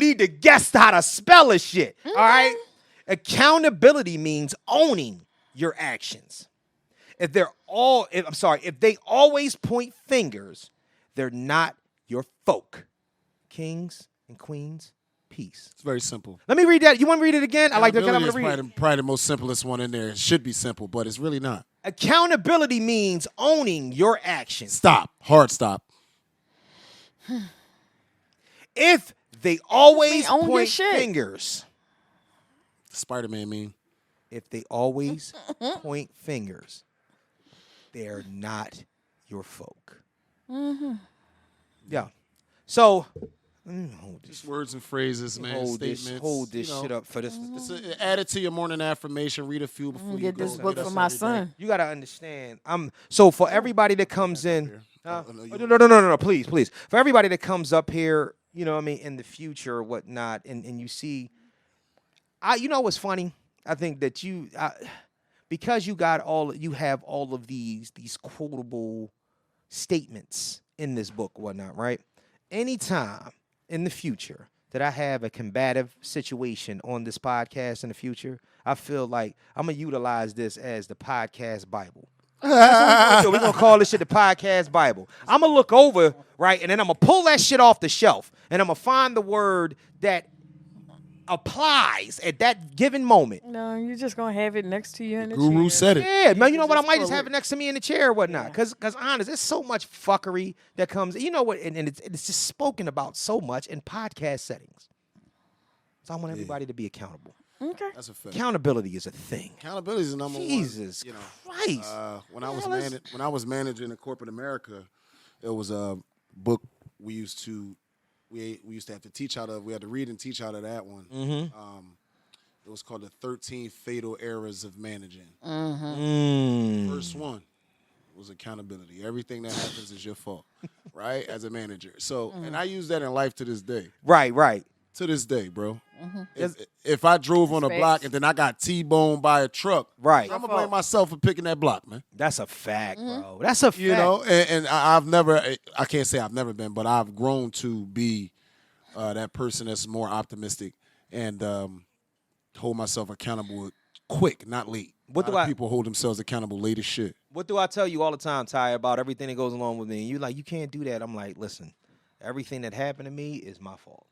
need to guess how to spell this shit. All right? Accountability means owning your actions. If they always point fingers, they're not your folk. Kings and queens, peace. It's very simple. Let me read that. You want to read it again? I like that. I'm going to Accountability read is probably the most simplest one in there. It should be simple, but it's really not. Accountability means owning your actions. Stop. Hard stop. If they always own your point shit. fingers, Spider-Man mean. if they always point fingers, they're not your folk. Yeah. So, hold this. Just words and phrases, man. Statements. Hold this shit up for this. Add it to your morning affirmation. Read a few before you Get go. this book Get for us my every day. son. You gotta understand. So for everybody that comes in, no, please. For everybody that comes up here, you know what I mean, in the future or whatnot, and you see, you know what's funny? I think that because you have all of these quotable statements in this book, whatnot, right? Anytime in the future that I have a combative situation on this podcast in the future, I feel like I'm going to utilize this as the podcast Bible. That's what we're going to call this shit the podcast Bible. I'm going to look over, right, and then I'm going to pull that shit off the shelf, and I'm going to find the word that applies at that given moment. No, you're just gonna have it next to you in the Guru chair. said it. Yeah, man, you know what? I just might just pull have it. it next to me in the chair or whatnot. Because honest, there's so much fuckery that comes. You know what? And it's just spoken about so much in podcast settings. So I want everybody to be accountable. Okay. That's a fact. Accountability is a thing. Accountability is the number one. Jesus Christ. When I was managing in corporate America, it was a book we used to have to teach out of. We had to read and teach out of that one. Mm-hmm. It was called the 13 Fatal Errors of Managing. Mm. First one was accountability. Everything that happens is your fault, right? As a manager. So, and I use that in life to this day. Right. To this day, bro. If I drove on a block and then I got T-boned by a truck, right, I'm gonna blame myself for picking that block, man. That's a fact, bro. That's a fact. You know, and I've never, I can't say I've never been, but I've grown to be that person that's more optimistic and hold myself accountable quick, not late. People hold themselves accountable late as shit. What do I tell you all the time, Ty, about everything that goes along with me? And you like, you can't do that. I'm like, listen, everything that happened to me is my fault.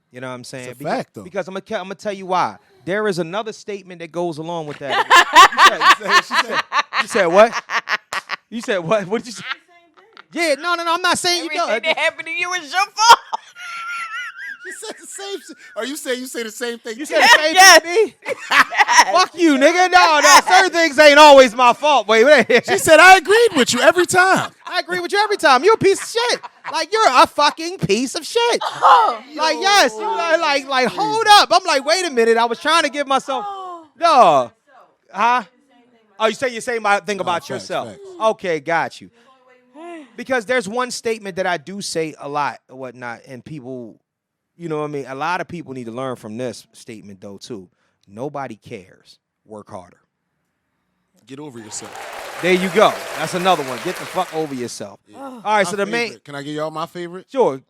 You know what I'm saying? It's a fact, though. Because I'm gonna tell you why. There is another statement that goes along with that. You said what? You said what? What did you say? Yeah, no, I'm not saying you don't. Everything that happened to you is your fault. You said the same shit. Or you say the same thing. You said the same thing to me? Fuck you, nigga. No, certain things ain't always my fault. Wait. She said I agreed with you every time. I agree with you every time. You're a piece of shit. Like, you're a fucking piece of shit. Like, yes. You like, hold up. I'm like, wait a minute. I was trying to give myself. No. Huh? Oh, you say my thing about facts, yourself. facts. Okay, got you. Because there's one statement that I do say a lot or whatnot, and people, you know what I mean? A lot of people need to learn from this statement, though, too. Nobody cares. Work harder. Get over yourself. There you go. That's another one. Get the fuck over yourself. Yeah. All right, so the main. Can I give y'all my favorite? Sure.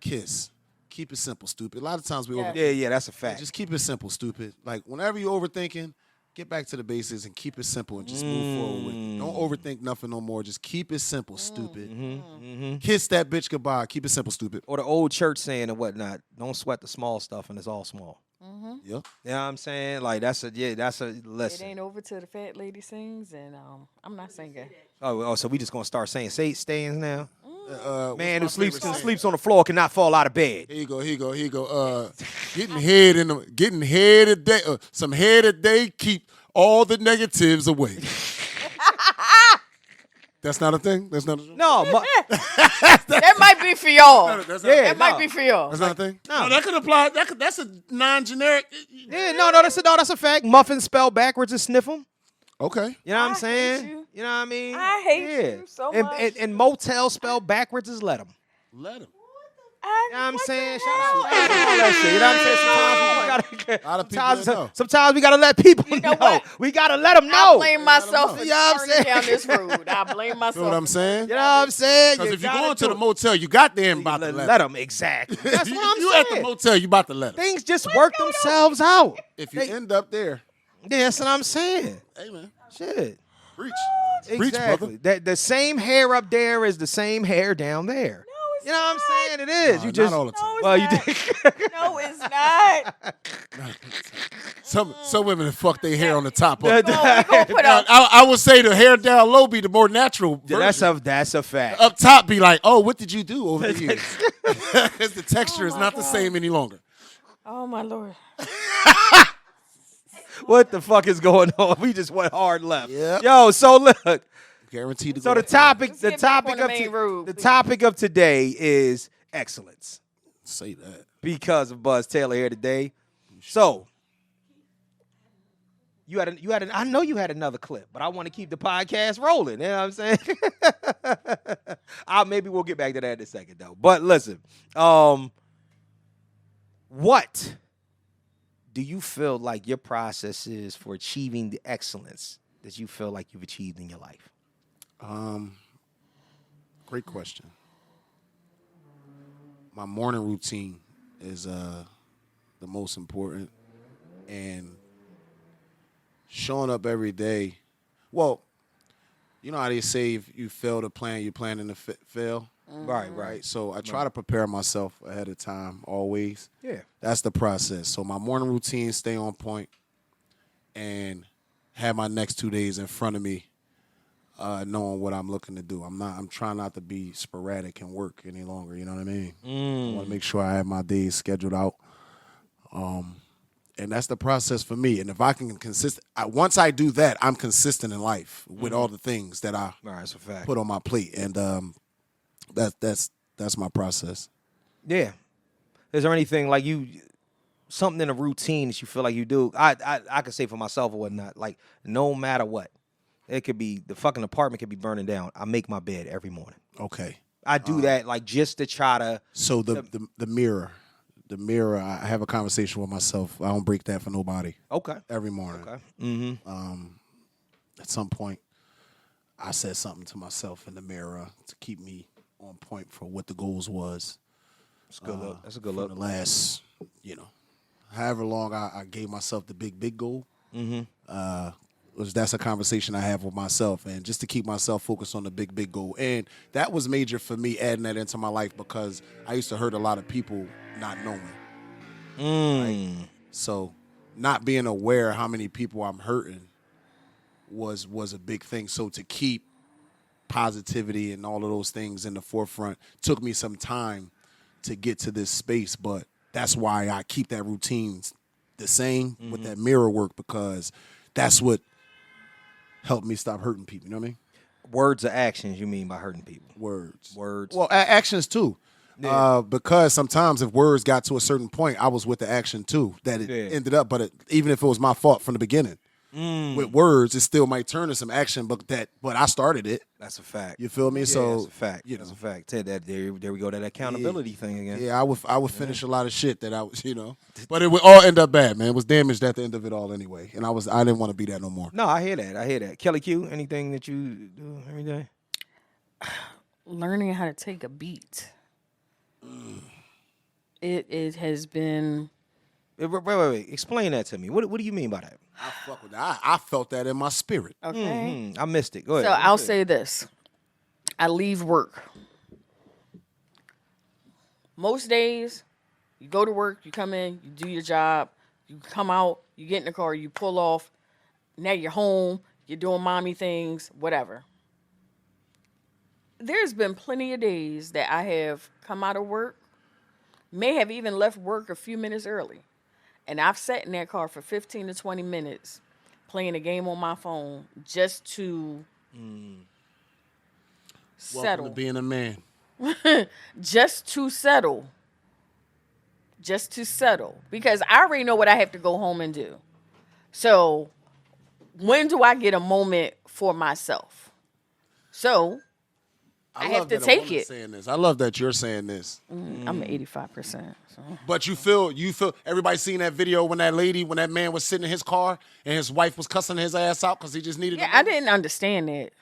Kiss. Keep it simple, stupid. A lot of times we overthink. Yeah, that's a fact. Just keep it simple, stupid. Like, whenever you're overthinking, get back to the basics and keep it simple and just move forward with it. Don't overthink nothing no more. Just keep it simple, stupid. Kiss that bitch goodbye. Keep it simple, stupid. Or the old church saying and whatnot. Don't sweat the small stuff, and it's all small. Yep. You know what I'm saying? Like, that's a lesson. It ain't over till the fat lady sings, and I'm not singing. Oh, so we just gonna start saying stayings now? Man who what's my sleeps on the floor cannot fall out of bed. Here you go. Getting head a day, some head a day, keep all the negatives away. That's not a thing? That's not a thing? No. That might be for y'all. That might be for y'all. That's not a thing? No, that could apply. That's a non-generic. Yeah, that's a fact. Muffins spelled backwards and sniff them. Okay. You know what I'm I saying? hate you. You know what I mean? I hate you so much. And motel spelled backwards is let them. Let him. You know what I'm saying? Shout out to all that shit. You know what I'm saying? Sometimes we gotta let people know. What? We gotta let them know. I blame myself for You know what I'm turning saying? down this road. I blame myself. You know what I'm saying? You know what I'm saying? Because if you're going to the motel, you got there and about to let them. Exactly. That's what I'm you saying. at the motel, you about to let them. Things just work themselves out. If you end up there. Yeah, that's what I'm saying. Hey, man. Shit. Preach. Exactly. Preach, brother. The same hair up there is the same hair down there. You know what I'm saying? It is. No, You just not all the time. No, well, it's you not. did. No, it's not. Some women have fucked their hair on the top. No, we gonna put up. I would say the hair down low be the more natural version. That's a fact. Up top be like, oh, what did you do over the years? Because the texture is not the same any longer. Oh my Lord. What the fuck is going on? We just went hard left. Yep. Yo, so look. Guaranteed to So go. the topic get back on the main road, the please. topic of today is excellence. Say that. Because Of Buhzz Taylor here today. So you had I know you had another clip, but I want to keep the podcast rolling. You know what I'm saying? Maybe we'll get back to that in a second though. But listen, what do you feel like your process is for achieving the excellence that you feel like you've achieved in your life? Great question. My morning routine is the most important, and showing up every day. Well, you know how they say if you fail to plan, you're planning to fail. Right. So I try to prepare myself ahead of time always. Yeah. That's the process. So my morning routine, stay on point, and have my next 2 days in front of me, knowing what I'm looking to do. I'm trying not to be sporadic and work any longer. You know what I mean? I want to make sure I have my days scheduled out. And that's the process for me. And if I can once I do that, I'm consistent in life with all the things that I that's a fact. put on my plate. And that's my process. Yeah. Is there anything like something in a routine that you feel like you do? I could say for myself or whatnot, like no matter what, it could be the fucking apartment could be burning down. I make my bed every morning. Okay. I do that like just to try to. So the mirror. The mirror, I have a conversation with myself. I don't break that for nobody. Okay. Every morning. Okay. Mm-hmm. At some point, I said something to myself in the mirror to keep me on point for what the goals was. That's a good look. That's a good look. The last, however long I gave myself the big goal. Mm-hmm. That's a conversation I have with myself, and just to keep myself focused on the big goal. And that was major for me, adding that into my life, because I used to hurt a lot of people not knowing. Right? So not being aware how many people I'm hurting was a big thing. So to keep positivity and all of those things in the forefront took me some time to get to this space, but that's why I keep that routine the same with that mirror work, because that's what helped me stop hurting people. You know what I mean? Words or actions you mean by hurting people? Words. Well, actions too. Yeah. Because sometimes if words got to a certain point, I was with the action too. That it ended up, but even if it was my fault from the beginning, with words, it still might turn to some action. But I started it. That's a fact. You feel me? Yeah, So that's a fact. That's a fact. Ted, there we go. That accountability thing again. Yeah, I would finish a lot of shit that I was, but it would all end up bad, man. It was damaged at the end of it all anyway, and I didn't want to be that no more. No, I hear that. Kellie Q, anything that you do every day? Learning how to take a beat. It has been. Wait. Explain that to me. What do you mean by that? I fuck with that. I felt that in my spirit. Okay. I missed it. Go ahead. So I'll say this. I leave work. Most days, you go to work, you come in, you do your job, you come out, you get in the car, you pull off. Now you're home, you're doing mommy things, whatever. There's been plenty of days that I have come out of work, may have even left work a few minutes early. And I've sat in that car for 15 to 20 minutes playing a game on my phone just to settle. Welcome to being a man. Just to settle. Because I already know what I have to go home and do. So when do I get a moment for myself? So I have to take it. Saying this. I love that you're saying this. I'm at 85%. So. But you feel everybody seen that video when that man was sitting in his car and his wife was cussing his ass out because he just needed. Yeah, I didn't understand that.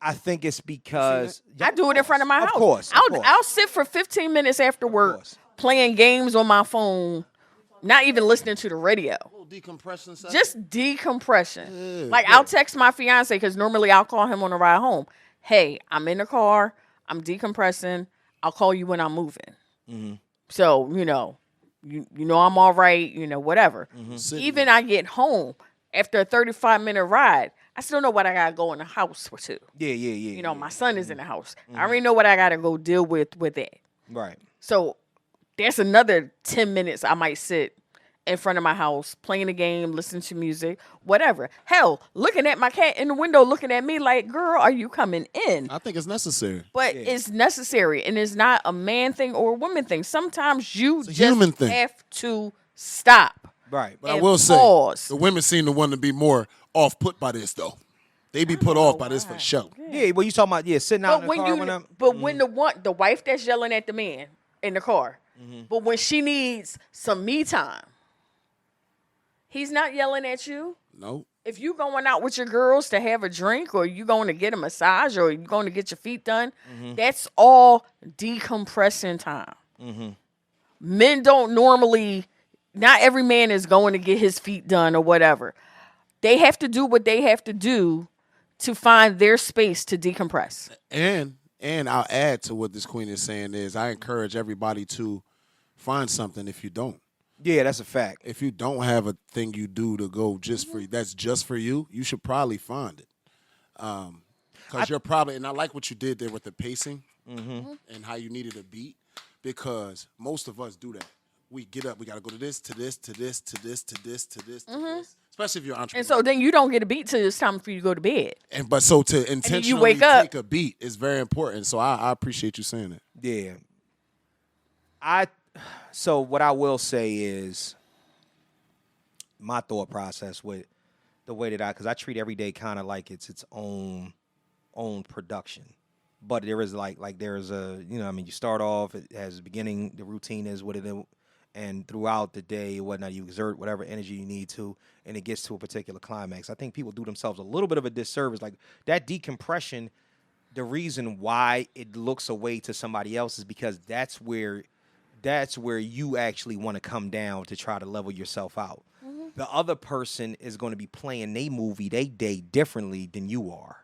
I think it's because I do it in front of my house. Of course. I'll sit for 15 minutes after work playing games on my phone, not even listening to the radio. A little decompression session. Just decompression. I'll text my fiance because normally I'll call him on the ride home. Hey, I'm in the car. I'm decompressing. I'll call you when I'm moving. Mm-hmm. So, you know I'm all right, whatever. Mm-hmm. Even I get home after a 35-minute ride, I still know what I got to go in the house with too. Yeah. My son is in the house. I already know what I got to go deal with it. Right. So there's another 10 minutes I might sit in front of my house, playing a game, listening to music, whatever. Hell, looking at my cat in the window, looking at me like, girl, are you coming in? I think it's necessary. But it's necessary, and it's not a man thing or a woman thing. Sometimes you just have to stop. Right. But I will pause. say, the women seem to want to be more off-put by this, though. They be put off by this for sure. Yeah, well, you talking about, sitting out in the car. When the wife that's yelling at the man in the car, but when she needs some me time, he's not yelling at you. No. If you going out with your girls to have a drink, or you going to get a massage, or you going to get your feet done, that's all decompressing time. Mm-hmm. Men don't normally. Not every man is going to get his feet done or whatever. They have to do what they have to do to find their space to decompress. And I'll add to what this queen is saying is I encourage everybody to find something if you don't. Yeah, that's a fact. If you don't have a thing you do to go that's just for you, you should probably find it. Because you're probably, and I like what you did there with the pacing and how you needed a beat, because most of us do that. we get up, we got to go to this, to this, to this, to this, to this, to this, to this. Especially if you're an entrepreneur. And so then you don't get a beat till it's time for you to go to bed. But so to intentionally wake up. take a beat is very important. So I appreciate you saying that. Yeah. So what I will say is my thought process with the way that because I treat every day kind of like it's its own production. But there is there's a, you start off, it has a beginning, the routine is what it is, and throughout the day or whatnot, you exert whatever energy you need to, and it gets to a particular climax. I think people do themselves a little bit of a disservice. Like that decompression, the reason why it looks away to somebody else is because that's where you actually want to come down to try to level yourself out. Mm-hmm. The other person is going to be playing their movie, they day differently than you are.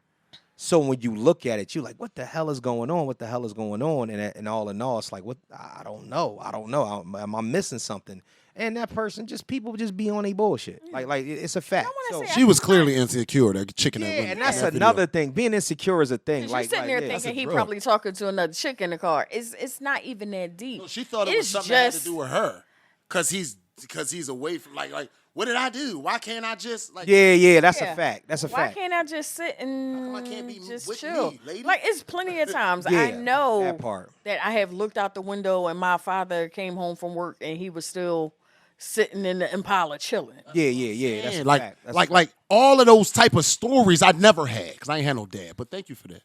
So when you look at it, you're like, what the hell is going on? What the hell is going on? And all in all, it's like, what? I don't know. Am I missing something? And that person, people just be on a bullshit. Like it's a fact. So, she was clearly insecure, that chicken. Yeah, and that's another thing. Being insecure is a thing. You're sitting there thinking he probably talking to another chick in the car. It's not even that deep. No, she thought it was something that had to do with her. Because he's away from, like, what did I do? Why can't I just, Yeah, that's a fact. That's a Why fact. can't I just sit and How come I can't be just with chill? me, lady? Like, it's plenty of times Yeah, I know that part. that I have looked out the window and my father came home from work and he was still sitting in the Impala chilling. Yeah. That's a like, fact. That's like, a fact. like all of those type of stories I never had because I ain't had no dad. But thank you for that.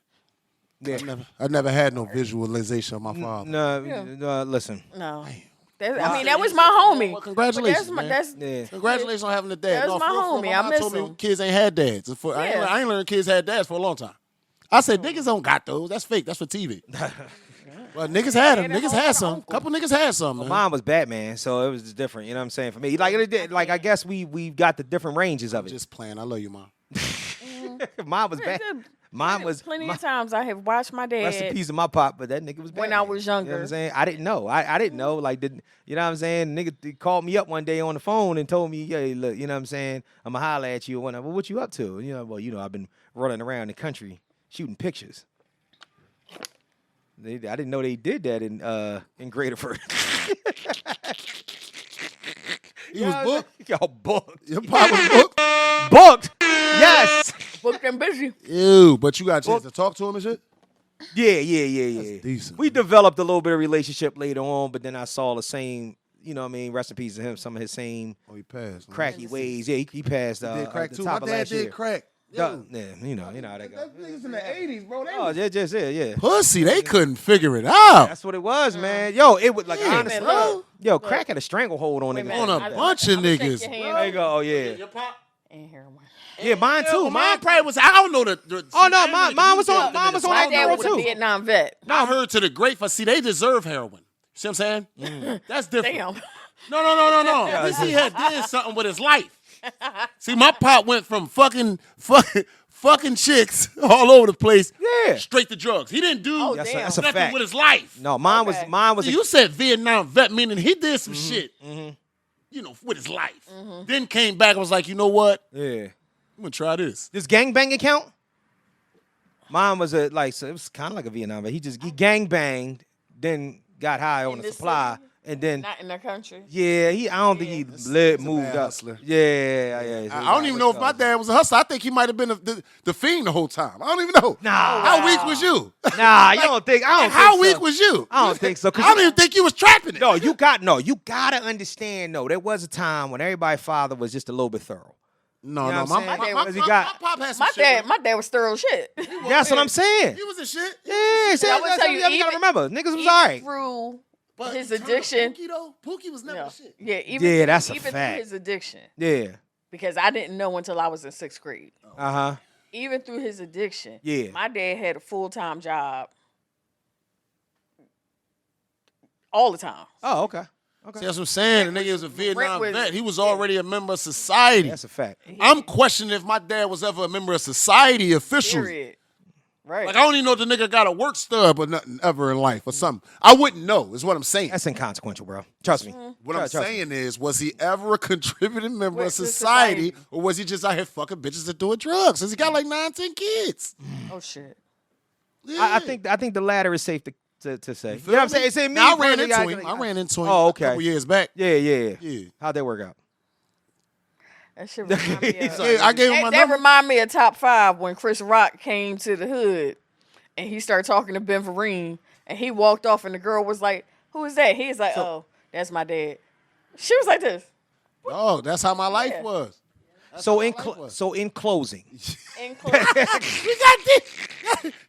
Yeah. I never had no visualization of my father. No, listen. No. That was my homie. Well, congratulations, man. Yeah. Congratulations on having a dad. That was my homie. I mom miss told me him. kids ain't had dads. I ain't learned kids had dads for a long time. I said niggas don't got those. That's fake. That's for TV. Well, niggas had them. Niggas had some. Couple niggas had some. Man. Mine was Batman, so it was just different. You know what I'm saying? For me, like I guess we got the different ranges of it. Just playing. I love you, mom. Mine was bad. Mine was plenty of times I have watched my dad. Rest in peace of my pop, but that nigga was When Batman. I was younger. You know what I'm saying? I didn't know. I didn't know. You know what I'm saying? Nigga called me up one day on the phone and told me, yeah, look, you know what I'm saying? I'm going to holler at you or whatnot. Well, what you up to? I've been running around the country shooting pictures. I didn't know they did that in Graterford. He was booked? Yo, booked. Your pop was booked? Booked? Yes. Booked and busy. Ew, but you got a chance to talk to him and shit? Yeah. Decent. We developed a little bit of relationship later on, but then I saw the same, rest in peace to him, some of his same he passed. cracky ways. Yeah, he passed He did crack the too. top My of dad last year. did crack. Yeah, you know how that goes. Niggas in the 80s, bro. Oh, yeah. Pussy, they couldn't figure it out. That's what it was, man. Yo, it was like, honestly, look. crack had a stranglehold on Wait a niggas. minute. On a bunch of niggas. There you go. Oh, yeah. Your pop? And heroin. Yeah, mine too. Mine probably was. I don't know the Oh, no, mine was on My that dad girl, was a too. Vietnam vet. I heard to the great for see they deserve heroin. See what I'm saying? That's different. Damn. No. At least he had did something with his life. See, my pop went from fucking chicks all over the place, straight to drugs. He didn't do That's a nothing fact. with his life. No, mine was. See, you said Vietnam vet, meaning he did some shit, with his life. Then came back and was like, you know what? Yeah. I'm gonna try this. This gangbang account? Mine was so it was kind of like a Vietnam, but he gang banged, then got high on the this supply, city? and then Not in the country. I don't think he moved bad up. hustler. Yeah. I don't even know if my dad was a hustler. I think he might have been the fiend the whole time. I don't even know. Nah. How weak was you? Nah, you don't think? I don't. How think weak so. was you? I don't think so. I don't even think you was trapping it. No, you gotta understand. No, there was a time when everybody's father was just a little bit thorough. No, You know no, what I'm saying? my Because he got- pop had some My shit. dad was thorough shit. That's what I'm saying. He was a shit. Yeah, see, I would tell you, gotta even- remember, niggas was Even alright. through But his in terms of addiction. Pookie, though, Pookie was never No. a shit. Yeah, Yeah, that's a even fact. through his addiction. Yeah. Because I didn't know until I was in 6th grade. Uh-huh. Even through his addiction. Yeah. My dad had a full-time job all the time. Oh, okay. See, that's what I'm saying. The nigga was a Vietnam was- vet. He was already a member of society. That's a fact. I'm questioning if my dad was ever a member of society officially. Period. Right. Like, I don't even know if the nigga got a work stub or nothing ever in life or something. I wouldn't know, is what I'm saying. That's inconsequential, bro. Trust me. What I'm Trust me. saying is, was he ever a contributing member of With society, society. or was he just out here fucking bitches and doing drugs? Because he got like 9, 10 kids. Oh shit. Yeah. I think the latter is safe to to say. You know what I'm saying? It's me. I ran into him. I ran into him. Oh, okay. A couple years back. Yeah. Yeah. How'd that work out? That shit remind me of, I gave him my that number. remind me of Top 5 when Chris Rock came to the hood and he started talking to Ben Vereen and he walked off and the girl was like, "Who is that?" He was like, "Oh, that's my dad." She was like this. Oh, that's how my life was. So in closing. In close.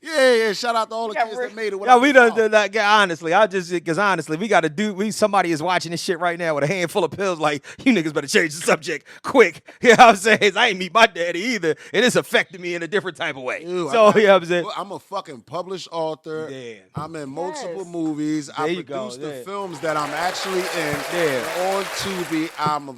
Yeah. Shout out to all the kids that made it. Yeah, we done like honestly. We got to do. Somebody is watching this shit right now with a handful of pills. Like, you niggas better change the subject quick. You know what I'm saying? I ain't meet my daddy either, and it's affected me in a different type of way. Dude, you know what I'm saying? I'm a fucking published author. Yeah. I'm in multiple movies. I produce the Yeah. films that I'm actually in. Yeah. On Tubi, I'm a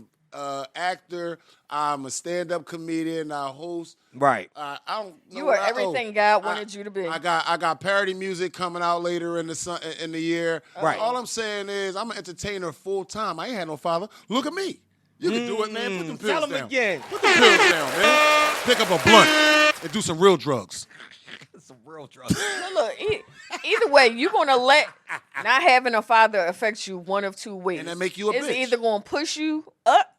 actor. I'm a stand-up comedian. I host. Right. I don't know You what are everything God wanted you to be. I got parody music coming out later in the year. Right. All I'm saying is I'm an entertainer full time. I ain't had no father. Look at me. You can do it, man. Put them pills Tell him down. again. Put the pills down, man. Pick up a blunt and do some real drugs. Some real drugs. Look, either way, you're gonna let not having a father affect you one of two ways. And that make you a it's bitch. either gonna push you up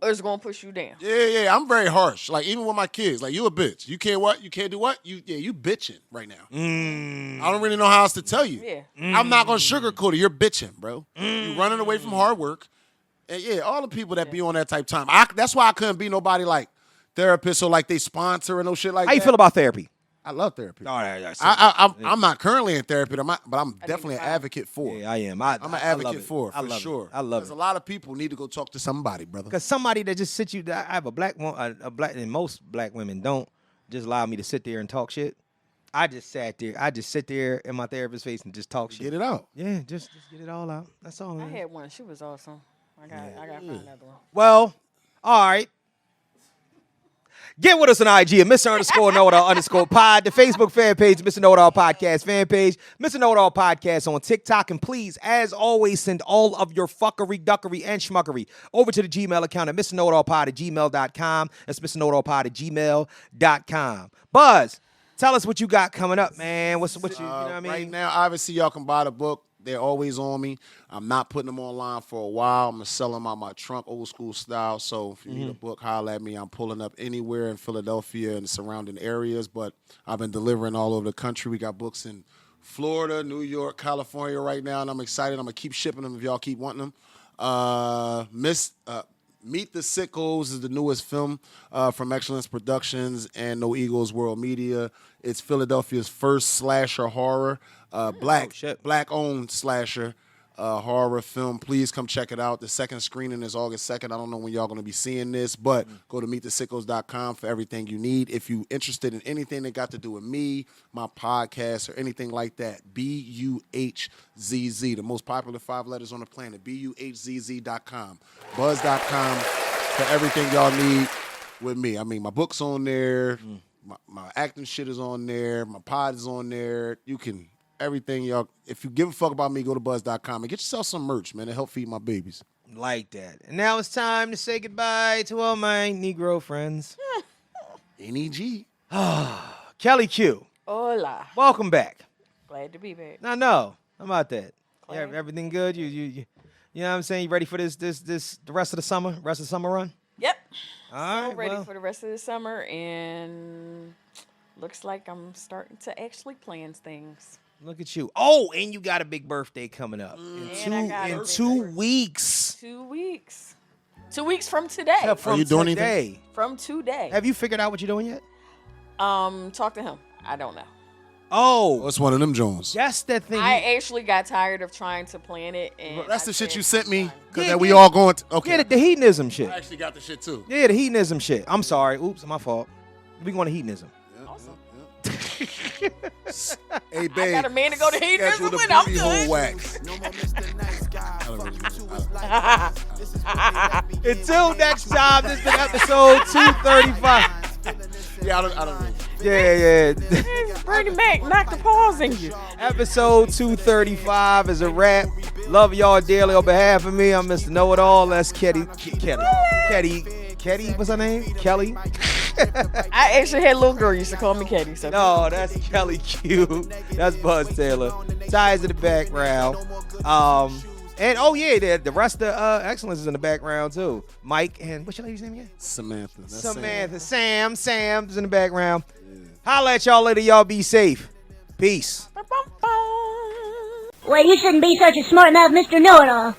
or it's gonna push you down. Yeah. I'm very harsh. Like, even with my kids, like, you a bitch. You can't what? You can't do what? You bitching right now. I don't really know how else to tell you. Yeah. I'm not gonna sugarcoat it. You're bitching, bro. You running away from hard work. And yeah, all the people that be on that type of time. That's why I couldn't be nobody like therapist or like they sponsor and no shit like that. How you feel about therapy? I love therapy. All right. I'm not currently in therapy, but I'm definitely an advocate for it. Yeah, I am. I'm an advocate for sure. I love Because it. a lot of people need to go talk to somebody, brother. Because somebody that just sits you, I have a black woman, and most black women don't just allow me to sit there and talk shit. I just sit there in my therapist's face and just talk shit. Get it out. Yeah, just get it all out. That's all. I Man. had one. She was awesome. I got to find another one. Well, all right. Get with us on IG at Mr_Know-It-All_pod, the Facebook fan page, Mr. Know-It-All Podcast fan page, Mr. Know-It-All Podcast on TikTok. And please, as always, send all of your fuckery, duckery, and schmuckery over to the Gmail account at MrKnowItAllPod@gmail.com. That's MrKnowItAllPod@gmail.com. Buzz, tell us what you got coming up, man. What you know what I mean? Right now, obviously, y'all can buy the book. They're always on me. I'm not putting them online for a while. I'm going to sell them out my trunk, old school style. So if you need a book, holler at me. I'm pulling up anywhere in Philadelphia and surrounding areas, but I've been delivering all over the country. We got books in Florida, New York, California right now, and I'm excited. I'm going to keep shipping them if y'all keep wanting them. Meet the Sickos is the newest film from Excellence Productions and No Eagles World Media. It's Philadelphia's first slasher horror, black-owned slasher horror film. Please come check it out. The second screening is August 2nd. I don't know when y'all going to be seeing this, but go to meetthesickos.com for everything you need. If you're interested in anything that got to do with me, my podcast, or anything like that, BUHZZ, the most popular 5 letters on the planet, BUHZZ.com, Buhzz.com for everything y'all need with me. I mean, my book's on there. My acting shit is on there. My pod is on there. You can, everything y'all, if you give a fuck about me, go to Buhzz.com and get yourself some merch, man, to help feed my babies. Like that. And now it's time to say goodbye to all my Negro friends. NEG. Kellie Q. Hola. Welcome back. Glad to be back. No. How about that? Glad. Yeah, everything good? You know what I'm saying? You ready for the rest of the summer? Rest of the summer run? Yep. All right. Ready for the rest of the summer, and looks like I'm starting to actually plan things. Look at you. Oh, and you got a big birthday coming up in 2 weeks. 2 weeks. 2 weeks from today. From Are you doing today. anything? From today. Have you figured out what you're doing yet? Talk to him. I don't know. Oh, It's one of them Jones. that's that thing. I actually got tired of trying to plan it, and That's the shit you sent me. Because Yeah, we yeah. all going to, okay. Yeah, the hedonism shit. I actually got the shit too. Yeah, the hedonism shit. I'm sorry. Oops, my fault. We going to hedonism. Hey, babe. I got a man to go to hedonism schedule the with. I'm booty hole good. wax. No more Mr. Nice Guy. Fuck you two is like this is what they left me in. Until next time, this has been episode 235. Yeah, I don't know. Yeah. Bernie Mac knocked the pause in you. Episode 235 is a wrap. Love y'all dearly. On behalf of me, I'm Mr. Know-It-All. That's Kellie. What's her name? Kellie. I actually had a little girl used to call me Katie. So. No, that's Kellie Q. That's Buhzz Taylor. Ty's in the background. And oh yeah, the rest of Excellence is in the background too. Mike and what's your lady's name again? Samantha. That's Samantha. Sam's in the background. Yeah. Holla at y'all later. Y'all be safe. Peace. Well, you shouldn't be such a smart mouth, Mr. Know-It-All.